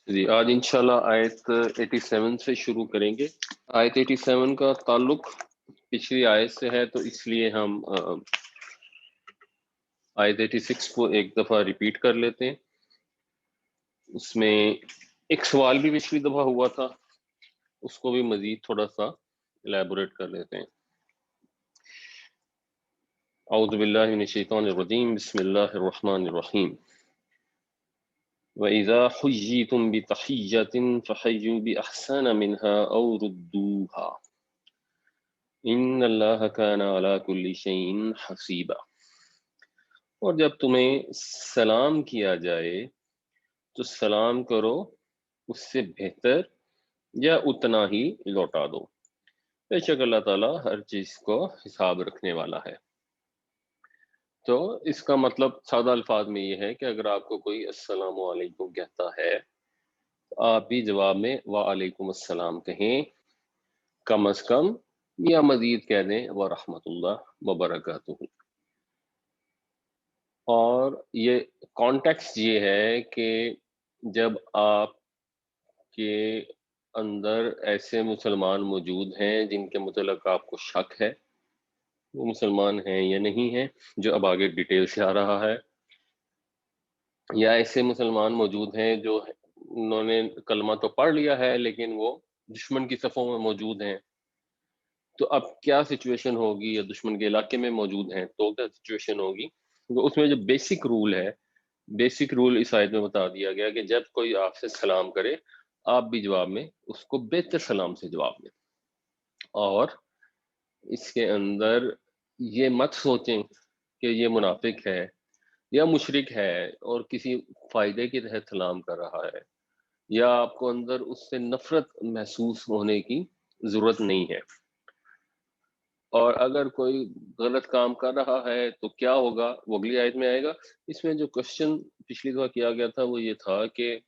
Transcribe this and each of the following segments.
جی آج انشاءاللہ آیت 87 سے شروع کریں گے۔ آیت 87 کا تعلق پچھلی آیت سے ہے، تو اس لیے ہم آیت 86 کو ایک دفعہ ریپیٹ کر لیتے ہیں۔ اس میں ایک سوال بھی پچھلی دفعہ ہوا تھا، اس کو بھی مزید تھوڑا سا الیبوریٹ کر لیتے ہیں۔ اعوذ باللہ من الشیطان الرجیم، بسم اللہ الرحمن الرحیم۔ وَإِذَا حُيِّيتُم بِتَحِيَّةٍ فَحَيُّوا بِأَحْسَنَ مِنْهَا أَوْ رُدُّوهَا إِنَّ اللَّهَ كَانَ عَلَى كُلِّ شَيْءٍ حَسِيبًا۔ اور جب تمہیں سلام کیا جائے تو سلام کرو اس سے بہتر یا اتنا ہی لوٹا دو، بے شک اللہ تعالیٰ ہر چیز کو حساب رکھنے والا ہے۔ تو اس کا مطلب سادہ الفاظ میں یہ ہے کہ اگر آپ کو کوئی السلام علیکم کہتا ہے تو آپ بھی جواب میں وعلیکم السلام کہیں، کم از کم، یا مزید کہہ دیں ورحمۃ اللہ وبرکاتہ۔ اور یہ کانٹیکسٹ یہ ہے کہ جب آپ کے اندر ایسے مسلمان موجود ہیں جن کے متعلق آپ کو شک ہے وہ مسلمان ہیں یا نہیں ہیں، جو اب آگے ڈیٹیل سے آ رہا ہے، یا ایسے مسلمان موجود ہیں جو انہوں نے کلمہ تو پڑھ لیا ہے لیکن وہ دشمن کی صفوں میں موجود ہیں، تو اب کیا سچویشن ہوگی، یا دشمن کے علاقے میں موجود ہیں تو کیا سچویشن ہوگی۔ تو اس میں جو بیسک رول ہے، بیسک رول اس آیت میں بتا دیا گیا کہ جب کوئی آپ سے سلام کرے آپ بھی جواب میں اس کو بہتر سلام سے جواب دیں، اور اس کے اندر یہ مت سوچیں کہ یہ منافق ہے یا مشرک ہے اور کسی فائدے کے تحت سلام کر رہا ہے، یا آپ کو اندر اس سے نفرت محسوس ہونے کی ضرورت نہیں ہے۔ اور اگر کوئی غلط کام کر رہا ہے تو کیا ہوگا وہ اگلی آیت میں آئے گا۔ اس میں جو کوشچن پچھلی دفعہ کیا گیا تھا وہ یہ تھا کہ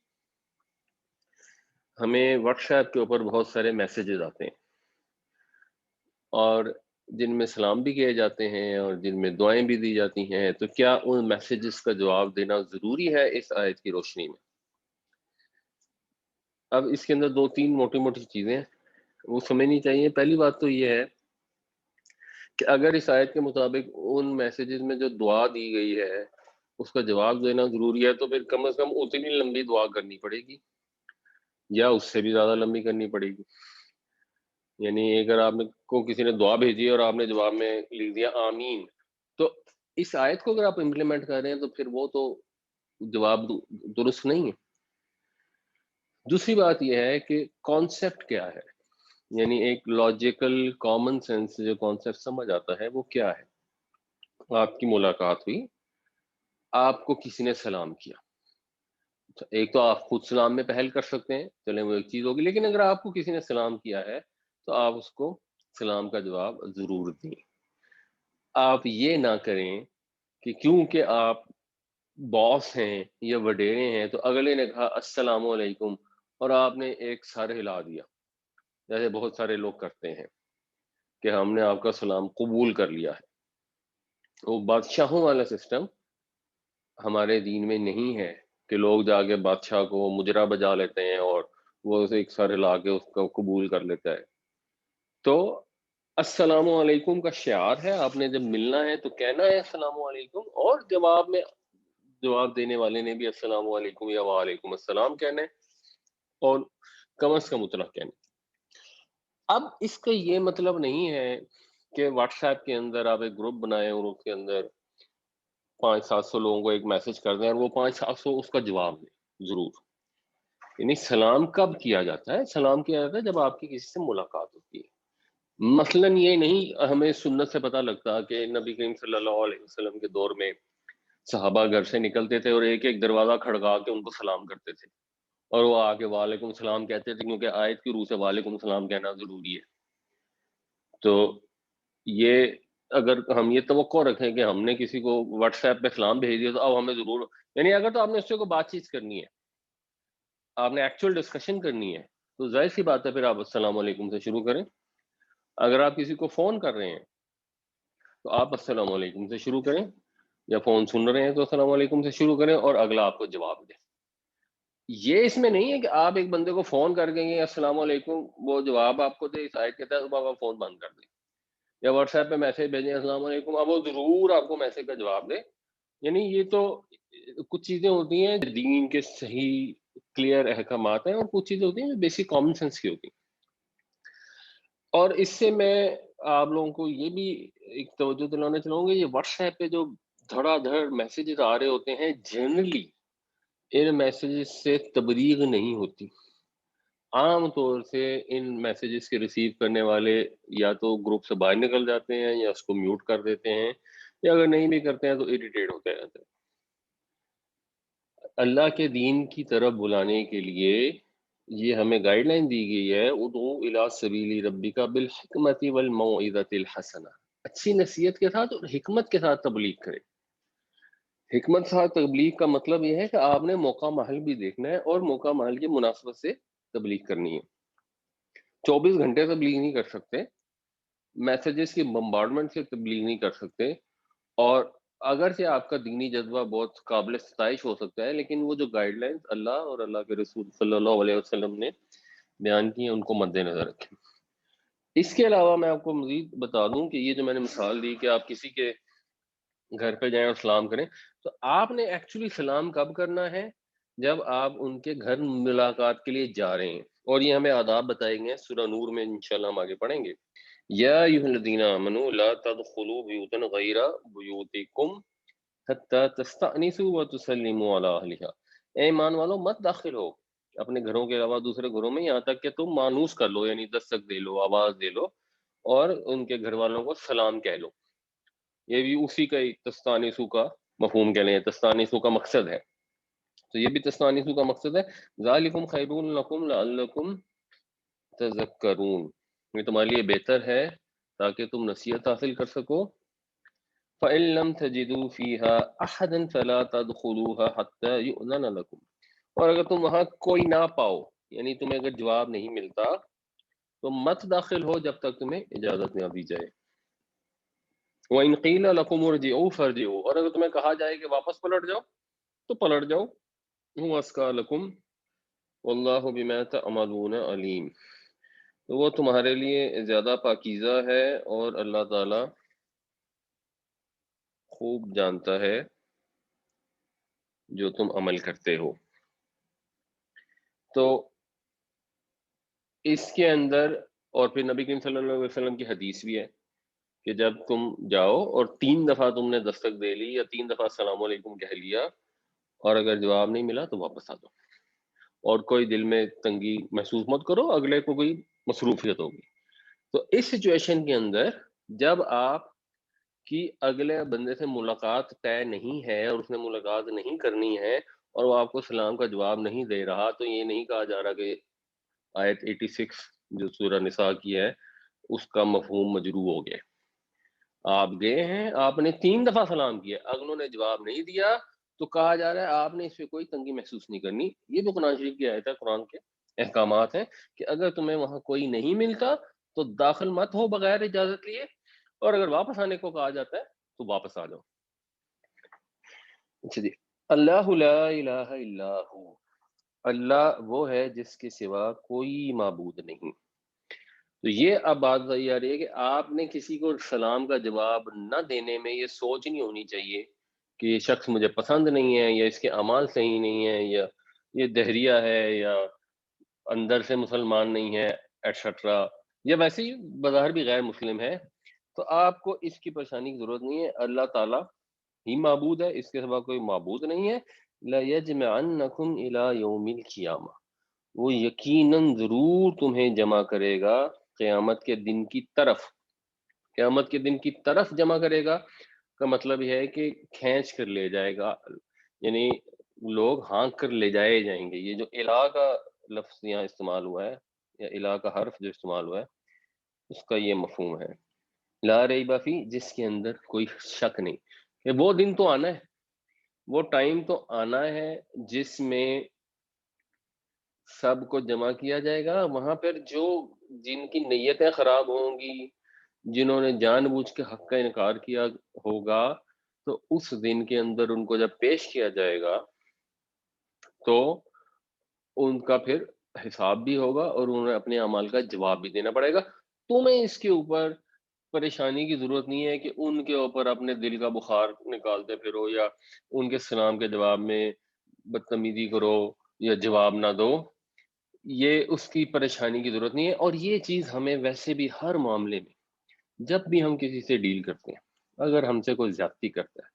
ہمیں واٹس ایپ کے اوپر بہت سارے میسیجز آتے ہیں، اور جن میں سلام بھی کیے جاتے ہیں اور جن میں دعائیں بھی دی جاتی ہیں، تو کیا ان میسیجز کا جواب دینا ضروری ہے اس آیت کی روشنی میں؟ اب اس کے اندر دو تین موٹی موٹی چیزیں وہ سمجھنی چاہیے۔ پہلی بات تو یہ ہے کہ اگر اس آیت کے مطابق ان میسیجز میں جو دعا دی گئی ہے اس کا جواب دینا ضروری ہے، تو پھر کم از کم اتنی لمبی دعا کرنی پڑے گی یا اس سے بھی زیادہ لمبی کرنی پڑے گی۔ یعنی اگر آپ کو کسی نے دعا بھیجی اور آپ نے جواب میں لکھ دیا آمین، تو اس آیت کو اگر آپ امپلیمنٹ کر رہے ہیں تو پھر وہ تو جواب درست نہیں ہے۔ دوسری بات یہ ہے کہ کانسیپٹ کیا ہے، یعنی ایک لاجیکل کامن سینس جو کانسیپٹ سمجھ آتا ہے وہ کیا ہے۔ آپ کی ملاقات ہوئی، آپ کو کسی نے سلام کیا، ایک تو آپ خود سلام میں پہل کر سکتے ہیں، چلیں وہ ایک چیز ہوگی، لیکن اگر آپ کو کسی نے سلام کیا ہے تو آپ اس کو سلام کا جواب ضرور دیں۔ آپ یہ نہ کریں کہ کیونکہ آپ باس ہیں یا وڈیرے ہیں تو اگلے نے کہا السلام علیکم اور آپ نے ایک سر ہلا دیا، جیسے بہت سارے لوگ کرتے ہیں کہ ہم نے آپ کا سلام قبول کر لیا ہے۔ وہ بادشاہوں والا سسٹم ہمارے دین میں نہیں ہے کہ لوگ جا کے بادشاہ کو مجرا بجا لیتے ہیں اور وہ اسے ایک سر ہلا کے اس کو قبول کر لیتا ہے۔ تو السلام علیکم کا شعار ہے، آپ نے جب ملنا ہے تو کہنا ہے السلام علیکم، اور جواب میں جواب دینے والے نے بھی السلام علیکم یا وعلیکم السلام کہنا ہے، اور کم از کم اتنا کہنا ہے۔ اب اس کا یہ مطلب نہیں ہے کہ واٹس ایپ کے اندر آپ ایک گروپ بنائیں اور اس کے اندر 500-700 لوگوں کو ایک میسج کر دیں اور وہ 500-700 اس کا جواب دیں ضرور۔ یعنی سلام کب کیا جاتا ہے؟ سلام کیا جاتا ہے جب آپ کی کسی سے ملاقات ہوتی ہے۔ مثلا یہ نہیں ہمیں سنت سے پتہ لگتا کہ نبی کریم صلی اللہ علیہ وسلم کے دور میں صحابہ گھر سے نکلتے تھے اور ایک ایک دروازہ کھڑکا کے ان کو سلام کرتے تھے، اور وہ آ کے وعلیکم السلام کہتے تھے، کیونکہ آیت کی روح سے وعلیکم السلام کہنا ضروری ہے۔ تو یہ اگر ہم یہ توقع رکھیں کہ ہم نے کسی کو واٹس ایپ پہ سلام بھیج دیا تو اب ہمیں ضرور، یعنی اگر تو آپ نے اس سے کو بات چیت کرنی ہے، آپ نے ایکچوئل ڈسکشن کرنی ہے، تو ظاہر سی بات ہے پھر آپ السلام علیکم سے شروع کریں۔ اگر آپ کسی کو فون کر رہے ہیں تو آپ السلام علیکم سے شروع کریں، یا فون سن رہے ہیں تو السلام علیکم سے شروع کریں اور اگلا آپ کو جواب دے۔ یہ اس میں نہیں ہے کہ آپ ایک بندے کو فون کر دیں گے السلام علیکم، وہ جواب آپ کو دے اس آیت کے تحت، تو آپ فون بند کر دیں، یا واٹس ایپ پہ میسج بھیجیں السلام علیکم، اب وہ ضرور آپ کو میسج کا جواب دے. یعنی یہ تو کچھ چیزیں ہوتی ہیں دین کے صحیح کلیئر احکامات ہیں، اور کچھ چیزیں ہوتی ہیں جو بیسک کامن سینس کی ہوتی ہیں. اور اس سے میں آپ لوگوں کو یہ بھی ایک توجہ دلانا چاہوں گا، یہ واٹس ایپ پہ جو دھڑا دھڑ میسیجز آ رہے ہوتے ہیں، جنرلی ان میسیجز سے تبلیغ نہیں ہوتی. عام طور سے ان میسیجز کے ریسیو کرنے والے یا تو گروپ سے باہر نکل جاتے ہیں، یا اس کو میوٹ کر دیتے ہیں، یا اگر نہیں بھی کرتے ہیں تو اریٹیٹ ہوتے رہتے ہیں. اللہ کے دین کی طرف بلانے کے لیے یہ ہمیں گائیڈ لائن دی گئی ہے، ادعو الی سبیل ربک بالحکمت والموعظۃ الحسنہ، اچھی نصیحت کے ساتھ اور حکمت کے ساتھ تبلیغ کرے. حکمت کے ساتھ تبلیغ کا مطلب یہ ہے کہ آپ نے موقع محل بھی دیکھنا ہے، اور موقع محل کی مناسبت سے تبلیغ کرنی ہے. 24 گھنٹے تبلیغ نہیں کر سکتے، میسیجز کی بمبارڈمنٹ سے تبلیغ نہیں کر سکتے. اور اگرچہ آپ کا دینی جذبہ بہت قابل ستائش ہو سکتا ہے، لیکن وہ جو گائیڈ لائنز اللہ اور اللہ کے رسول صلی اللہ علیہ وسلم نے بیان کی ہیں ان کو مد نظر رکھیں. اس کے علاوہ میں آپ کو مزید بتا دوں کہ یہ جو میں نے مثال دی کہ آپ کسی کے گھر پہ جائیں اور سلام کریں، تو آپ نے ایکچولی سلام کب کرنا ہے؟ جب آپ ان کے گھر ملاقات کے لیے جا رہے ہیں. اور یہ ہمیں آداب بتائے گئے ہیں سورہ نور میں، انشاءاللہ ہم آگے پڑھیں گے. یا ایھا الذین آمنوا لا تدخلوا بیوتا غیر بیوتکم حتی تستأنسوا وتسلموا علی اہلہا. اے ایمان والو، مت داخل ہو اپنے گھروں کے علاوہ دوسرے گھروں میں، یہاں تک کہ تم مانوس کر لو، یعنی دستک دے لو، آواز دے لو، اور ان کے گھر والوں کو سلام کہہ لو. یہ بھی اسی کا تستانسو کا مفہوم کہہ لیں، تستانسو کا مقصد ہے. تو یہ بھی تستانسو کا مقصد ہے. ذالکم خیر لکم لعلکم تذکرون، یہ تمہارے لیے بہتر ہے تاکہ تم نصیحت حاصل کر سکو. فَإِن لَّمْ تَجِدُوا فِيهَا أَحَدًا فَلَا تَدْخُلُوهَا حَتَّى يُؤْذَنَ لَكُمْ. اور اگر تم وہاں کوئی نہ پاؤ، یعنی تمہیں اگر جواب نہیں ملتا، تو مت داخل ہو جب تک تمہیں اجازت نہ دی جائے. وَإِن قِيلَ لَكُمُ ارْجِعُوا فَارْجِعُوا، اور اگر تمہیں کہا جائے کہ واپس پلٹ جاؤ تو پلٹ جاؤ. هُوَ أَزْكَىٰ لَكُمْ وَاللَّهُ بِمَا تَعْمَلُونَ عَلِيمٌ. تو وہ تمہارے لیے زیادہ پاکیزہ ہے، اور اللہ تعالی خوب جانتا ہے جو تم عمل کرتے ہو. تو اس کے اندر، اور پھر نبی کریم صلی اللہ علیہ وسلم کی حدیث بھی ہے کہ جب تم جاؤ اور 3 دفعہ تم نے دستک دے لی یا 3 دفعہ السلام علیکم کہہ لیا، اور اگر جواب نہیں ملا تو واپس آ جاؤ، اور کوئی دل میں تنگی محسوس مت کرو، اگلے کو کوئی مصروفیت ہوگی. تو اس سچویشن کے اندر جب آپ کی اگلے بندے سے ملاقات طے نہیں ہے، اور اس نے ملاقات نہیں کرنی ہے، اور وہ آپ کو سلام کا جواب نہیں دے رہا، تو یہ نہیں کہا جا رہا کہ آیت 86 جو سورہ نساء کی ہے اس کا مفہوم مجروح ہو گیا. آپ گئے ہیں، آپ نے 3 دفعہ سلام کیا، اگلوں نے جواب نہیں دیا، تو کہا جا رہا ہے آپ نے اس پہ کوئی تنگی محسوس نہیں کرنی. یہ بھی قرآن شریف کی آیت ہے، قرآن کے احکامات ہیں کہ اگر تمہیں وہاں کوئی نہیں ملتا تو داخل مت ہو بغیر اجازت لیے، اور اگر واپس آنے کو کہا جاتا ہے تو واپس آ جاؤ. اچھا جی. اللہ لا الہ الا ہو، اللہ وہ ہے جس کے سوا کوئی معبود نہیں. تو یہ اب بات آ رہی ہے کہ آپ نے کسی کو سلام کا جواب نہ دینے میں یہ سوچ نہیں ہونی چاہیے کہ یہ شخص مجھے پسند نہیں ہے، یا اس کے اعمال صحیح نہیں ہے، یا یہ دہریہ ہے، یا اندر سے مسلمان نہیں ہے، ایٹسٹرا، یا ویسے ہی بظاہر بھی غیر مسلم ہے. تو آپ کو اس کی پریشانی کی ضرورت نہیں ہے. اللہ تعالیٰ ہی معبود ہے، اس کے سوا کوئی معبود نہیں ہے. لَيَجْمَعَنَّكُمْ إِلَىٰ يَوْمِ الْقِيَامَةِ، وہ یقیناً ضرور تمہیں جمع کرے گا قیامت کے دن کی طرف. قیامت کے دن کی طرف جمع کرے گا کا مطلب یہ ہے کہ کھینچ کر لے جائے گا، یعنی لوگ ہانک کر لے جائے جائیں گے. یہ جو الہ کا لفظ یہاں استعمال ہوا ہے، یا الہ کا حرف جو استعمال ہوا ہے، اس کا یہ مفہوم ہے. لا ریب فی، جس کے اندر کوئی شک نہیں کہ وہ دن تو آنا ہے، وہ ٹائم تو آنا ہے جس میں سب کو جمع کیا جائے گا. وہاں پر جو جن کی نیتیں خراب ہوں گی، جنہوں نے جان بوجھ کے حق کا انکار کیا ہوگا، تو اس دن کے اندر ان کو جب پیش کیا جائے گا تو ان کا پھر حساب بھی ہوگا اور انہیں اپنے اعمال کا جواب بھی دینا پڑے گا. تمہیں اس کے اوپر پریشانی کی ضرورت نہیں ہے کہ ان کے اوپر اپنے دل کا بخار نکالتے پھرو یا ان کے سلام کے جواب میں بدتمیزی کرو یا جواب نہ دو. یہ اس کی پریشانی کی ضرورت نہیں ہے. اور یہ چیز ہمیں ویسے بھی ہر معاملے میں جب بھی ہم کسی سے ڈیل کرتے ہیں، اگر ہم سے کوئی زیادتی کرتا ہے،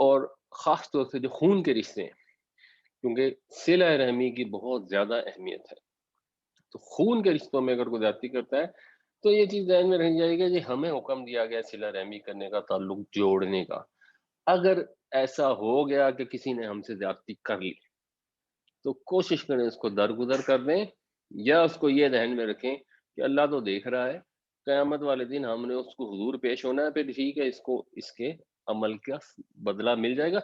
اور خاص طور سے جو خون کے رشتے ہیں، کیونکہ صلہ رحمی کی بہت زیادہ اہمیت ہے، تو خون کے رشتوں میں اگر کوئی زیادتی کرتا ہے تو یہ چیز ذہن میں رہ جائے گا کہ ہمیں حکم دیا گیا صلہ رحمی کرنے کا، تعلق جوڑنے کا. اگر ایسا ہو گیا کہ کسی نے ہم سے زیادتی کر لی تو کوشش کریں اس کو درگزر کر دیں، یا اس کو یہ ذہن میں رکھیں کہ اللہ تو دیکھ رہا ہے، قیامت والے دن ہم نے اس کو حضور پیش ہونا ہے، پھر ٹھیک ہے اس کو اس کے عمل کا بدلہ مل جائے گا.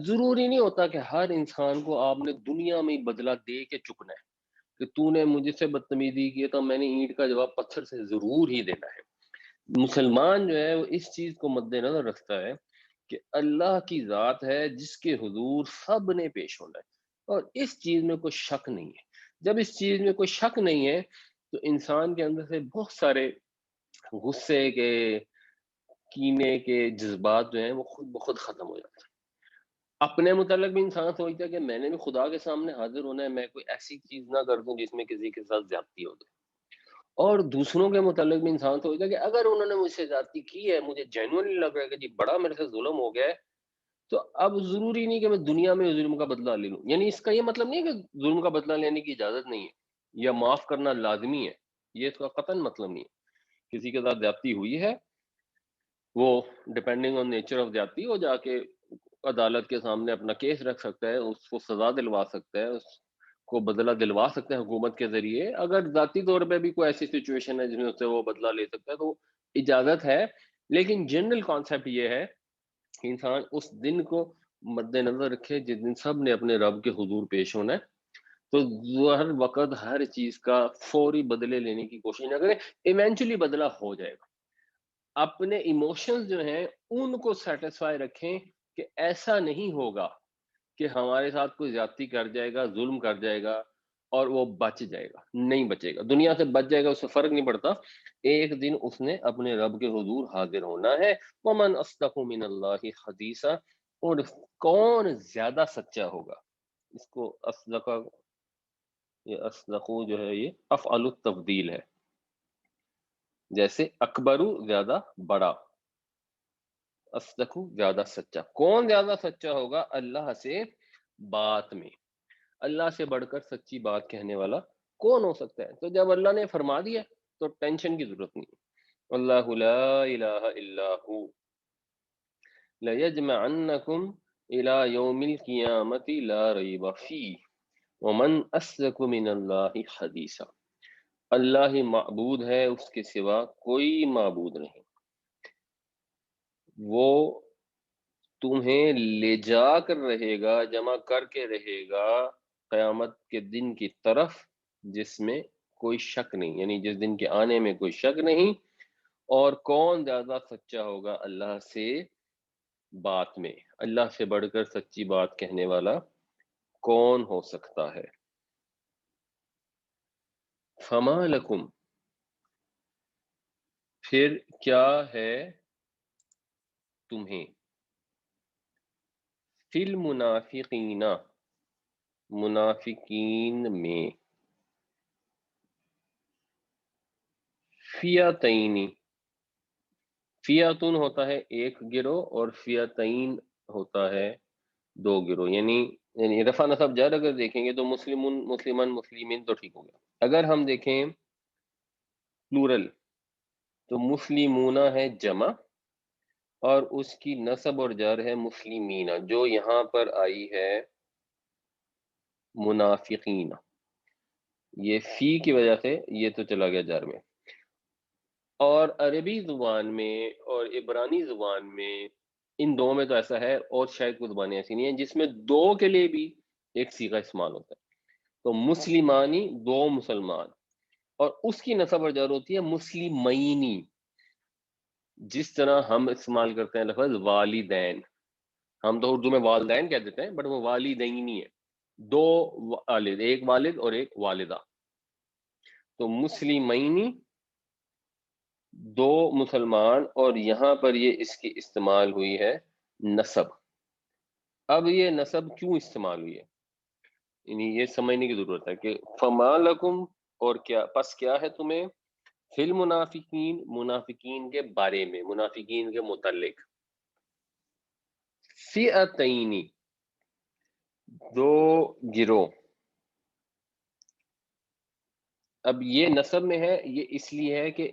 ضروری نہیں ہوتا کہ ہر انسان کو آپ نے دنیا میں ہی بدلہ دے کے چکنا ہے کہ تو نے مجھ سے بدتمیزی کی تو میں نے اینٹ کا جواب پتھر سے ضرور ہی دینا ہے. مسلمان جو ہے وہ اس چیز کو مد نظر رکھتا ہے کہ اللہ کی ذات ہے جس کے حضور سب نے پیش ہونا ہے، اور اس چیز میں کوئی شک نہیں ہے. جب اس چیز میں کوئی شک نہیں ہے تو انسان کے اندر سے بہت سارے غصے کے، کینے کے جذبات جو ہیں وہ خود بخود ختم ہو جاتے ہیں. اپنے متعلق بھی انسان سوچتا ہے کہ میں نے بھی خدا کے سامنے حاضر ہونا ہے، میں کوئی ایسی چیز نہ کر دوں جس میں کسی کے ساتھ زیادتی ہو جائے. اور دوسروں کے متعلق بھی انسان سوچتا ہے کہ اگر انہوں نے مجھ سے زیادتی کی ہے، مجھے جینوئنلی لگ رہا ہے کہ جی بڑا میرے سے ظلم ہو گیا ہے، تو اب ضروری نہیں کہ میں دنیا میں ظلم کا بدلہ لے لوں. یعنی اس کا یہ مطلب نہیں ہے کہ ظلم کا بدلہ لینے کی اجازت نہیں ہے یا معاف کرنا لازمی ہے، یہ اس کا قطعاً مطلب نہیں ہے. کسی کے ساتھ زیادتی ہوئی ہے، وہ ڈپینڈنگ آن نیچر آف زیادتی، وہ جا کے عدالت کے سامنے اپنا کیس رکھ سکتا ہے، اس کو سزا دلوا سکتا ہے، اس کو بدلہ دلوا سکتے ہیں حکومت کے ذریعے. اگر ذاتی طور پہ بھی کوئی ایسی سچویشن ہے جس میں اس سے وہ بدلہ لے سکتا ہے تو اجازت ہے. لیکن جنرل کانسیپٹ یہ ہے کہ انسان اس دن کو مد نظر رکھے جس دن سب نے اپنے رب کے حضور پیش ہونا ہے. تو ہر وقت ہر چیز کا فوری بدلے لینے کی کوشش نہ کریں، ایونچولی بدلہ ہو جائے گا. اپنے ایموشنز جو ہیں ان کو سیٹسفائی رکھیں کہ ایسا نہیں ہوگا کہ ہمارے ساتھ کوئی زیادتی کر جائے گا، ظلم کر جائے گا اور وہ بچ جائے گا. نہیں بچے گا، دنیا سے بچ جائے گا، اس سے فرق نہیں پڑتا. ایک دن اس نے اپنے رب کے حضور حاضر ہونا ہے. ومن اصدق من اللہ حدیثا، اور کون زیادہ سچا ہوگا. اس کو اصدق، یہ اصدقو جو ہے یہ افعل التفضیل ہے، جیسے اکبرو زیادہ بڑا، اصدقو زیادہ سچا. کون زیادہ سچا ہوگا اللہ سے بات میں؟ اللہ سے بڑھ کر سچی بات کہنے والا کون ہو سکتا ہے؟ تو جب اللہ نے فرما دیا تو ٹینشن کی ضرورت نہیں. اللہ لا الہ الا ہو لیجمعنکم الی یوم القیامت لا ریب فیہ ومن اصدق من اللہ حدیثا. اللہ ہی معبود ہے، اس کے سوا کوئی معبود نہیں. وہ تمہیں لے جا کر رہے گا، جمع کر کے رہے گا قیامت کے دن کی طرف جس میں کوئی شک نہیں، یعنی جس دن کے آنے میں کوئی شک نہیں. اور کون زیادہ سچا ہوگا اللہ سے بات میں؟ اللہ سے بڑھ کر سچی بات کہنے والا کون ہو سکتا ہے؟ فما لکم، پھر کیا ہے تمہیں، فی المنافقین، منافقین میں، فیاتین، فیاتن ہوتا ہے ایک گروہ اور فیاتین ہوتا ہے دو گروہ. یعنی رفع نصب جر اگر دیکھیں گے تو مسلمون، مسلمان، مسلمین تو ٹھیک ہو گیا. اگر ہم دیکھیں پلورل تو مسلمون ہے جمع اور اس کی نصب اور جر ہے مسلمین، جو یہاں پر آئی ہے منافقین. یہ فی کی وجہ سے یہ تو چلا گیا جر میں. اور عربی زبان میں اور عبرانی زبان میں، ان دو میں تو ایسا ہے، اور شاید کوئی زبانیں ایسی نہیں ہیں جس میں دو کے لیے بھی ایک صیغہ استعمال ہوتا ہے. تو مسلمانی، دو مسلمان، اور اس کی نصب اور جر ہوتی ہے مسلمینی. جس طرح ہم استعمال کرتے ہیں لفظ والدین، ہم تو اردو میں والدین کہہ دیتے ہیں بٹ وہ والدینی ہے. دو والد، ایک والد اور ایک والدہ، تو مسلمینی دو مسلمان، اور یہاں پر یہ اس کی استعمال ہوئی ہے نسب. اب یہ نسب کیوں استعمال ہوئی ہے، یعنی یہ سمجھنے کی ضرورت ہے کہ فما لکم، اور کیا پس کیا ہے تمہیں، فی المنافقین منافقین کے بارے میں، منافقین کے متعلق، فئتین دو گروہ. اب یہ نسب میں ہے، یہ اس لیے ہے کہ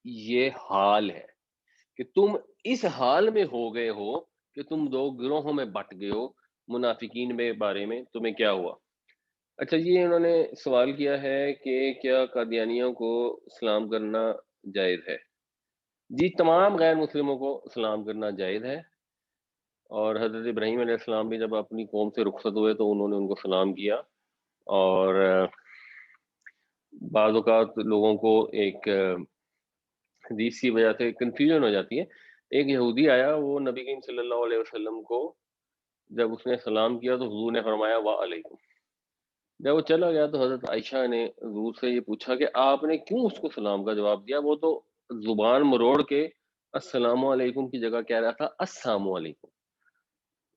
یہ حال ہے کہ تم اس حال میں ہو گئے ہو کہ تم دو گروہوں میں بٹ گئے ہو. منافقین کے بارے میں تمہیں کیا ہوا؟ اچھا جی، انہوں نے سوال کیا ہے کہ کیا قادیانیوں کو سلام کرنا جائز ہے؟ جی، تمام غیر مسلموں کو سلام کرنا جائز ہے، اور حضرت ابراہیم علیہ السلام بھی جب اپنی قوم سے رخصت ہوئے تو انہوں نے ان کو سلام کیا. اور بعض اوقات لوگوں کو ایک حدیث کی وجہ سے کنفیوژن ہو جاتی ہے. ایک یہودی آیا، وہ نبی کریم صلی اللہ علیہ وسلم کو جب اس نے سلام کیا تو حضور نے فرمایا وعلیکم. جب وہ چلا گیا تو حضرت عائشہ نے حضور سے یہ پوچھا کہ آپ نے کیوں اس کو سلام کا جواب دیا؟ وہ تو زبان مروڑ کے السلام علیکم کی جگہ کہہ رہا تھا السلام علیکم،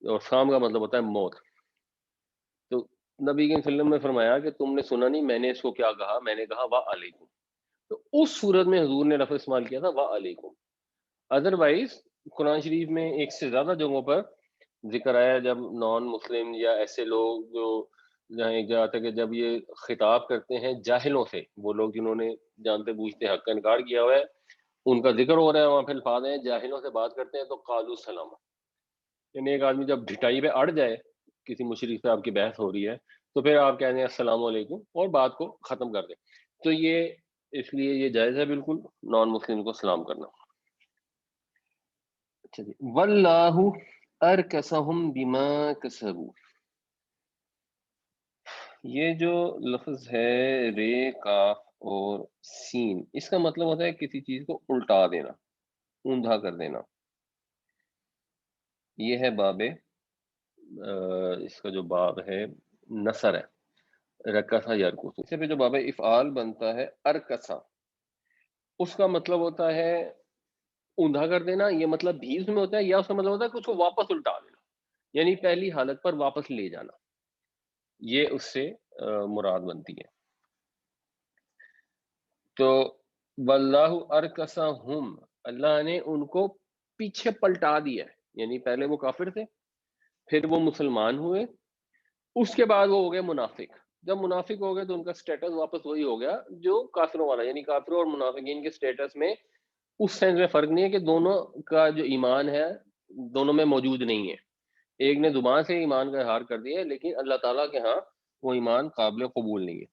اور سام کا مطلب ہوتا ہے موت. تو نبی کریم صلی اللہ علیہ وسلم نے فرمایا کہ تم نے سنا نہیں میں نے اس کو کیا کہا؟ میں نے کہا وعلیکم. تو اس صورت میں حضور نے لفظ استعمال کیا تھا وعلیکم. ادروائز قرآن شریف میں ایک سے زیادہ جگہوں پر ذکر آیا جب نان مسلم یا ایسے لوگ جو جہاں ایک جگہ تھا کہ جب یہ خطاب کرتے ہیں جاہلوں سے، وہ لوگ جنہوں نے جانتے بوجھتے حق کا انکار کیا ہوا ہے، ان کا ذکر ہو رہا ہے، وہاں پہ الفاظ ہیں جاہلوں سے بات کرتے ہیں تو قالوا سلام. یعنی ایک آدمی جب ڈھٹائی پہ اڑ جائے، کسی مشرک سے آپ کی بحث ہو رہی ہے، تو پھر آپ کہہ دیں السلام علیکم اور بات کو ختم کر دیں. تو یہ اس لیے یہ جائز ہے بالکل نان مسلم کو سلام کرنا. اچھا جی، واللہ ارکسہم بما کسبوا، یہ جو لفظ ہے رے کاف اور سین، اس کا مطلب ہوتا ہے کسی چیز کو الٹا دینا، اوندھا کر دینا. یہ ہے باب اس کا جو باب ہے نثر ہے، رکسا یرکسو. اس سے پہ جو باب افعال بنتا ہے ارکسا، اس کا مطلب ہوتا ہے اوندھا کر دینا. یہ مطلب بھی اس میں ہوتا ہے، یا اس کا مطلب ہوتا ہے کہ اس کو واپس الٹا دینا، یعنی پہلی حالت پر واپس لے جانا. یہ اس سے مراد بنتی ہے. تو واللہ ارکسہم، اللہ نے ان کو پیچھے پلٹا دیا ہے، یعنی پہلے وہ کافر تھے، پھر وہ مسلمان ہوئے، اس کے بعد وہ ہو گئے منافق. جب منافق ہو گئے تو ان کا سٹیٹس واپس وہی ہو گیا جو کافروں والا، یعنی کافروں اور منافقین کے سٹیٹس میں اس سینس میں فرق نہیں ہے کہ دونوں کا جو ایمان ہے دونوں میں موجود نہیں ہے. ایک نے زبان سے ایمان کا اظہار کر دیا ہے، لیکن اللہ تعالیٰ کے ہاں وہ ایمان قابل قبول نہیں ہے.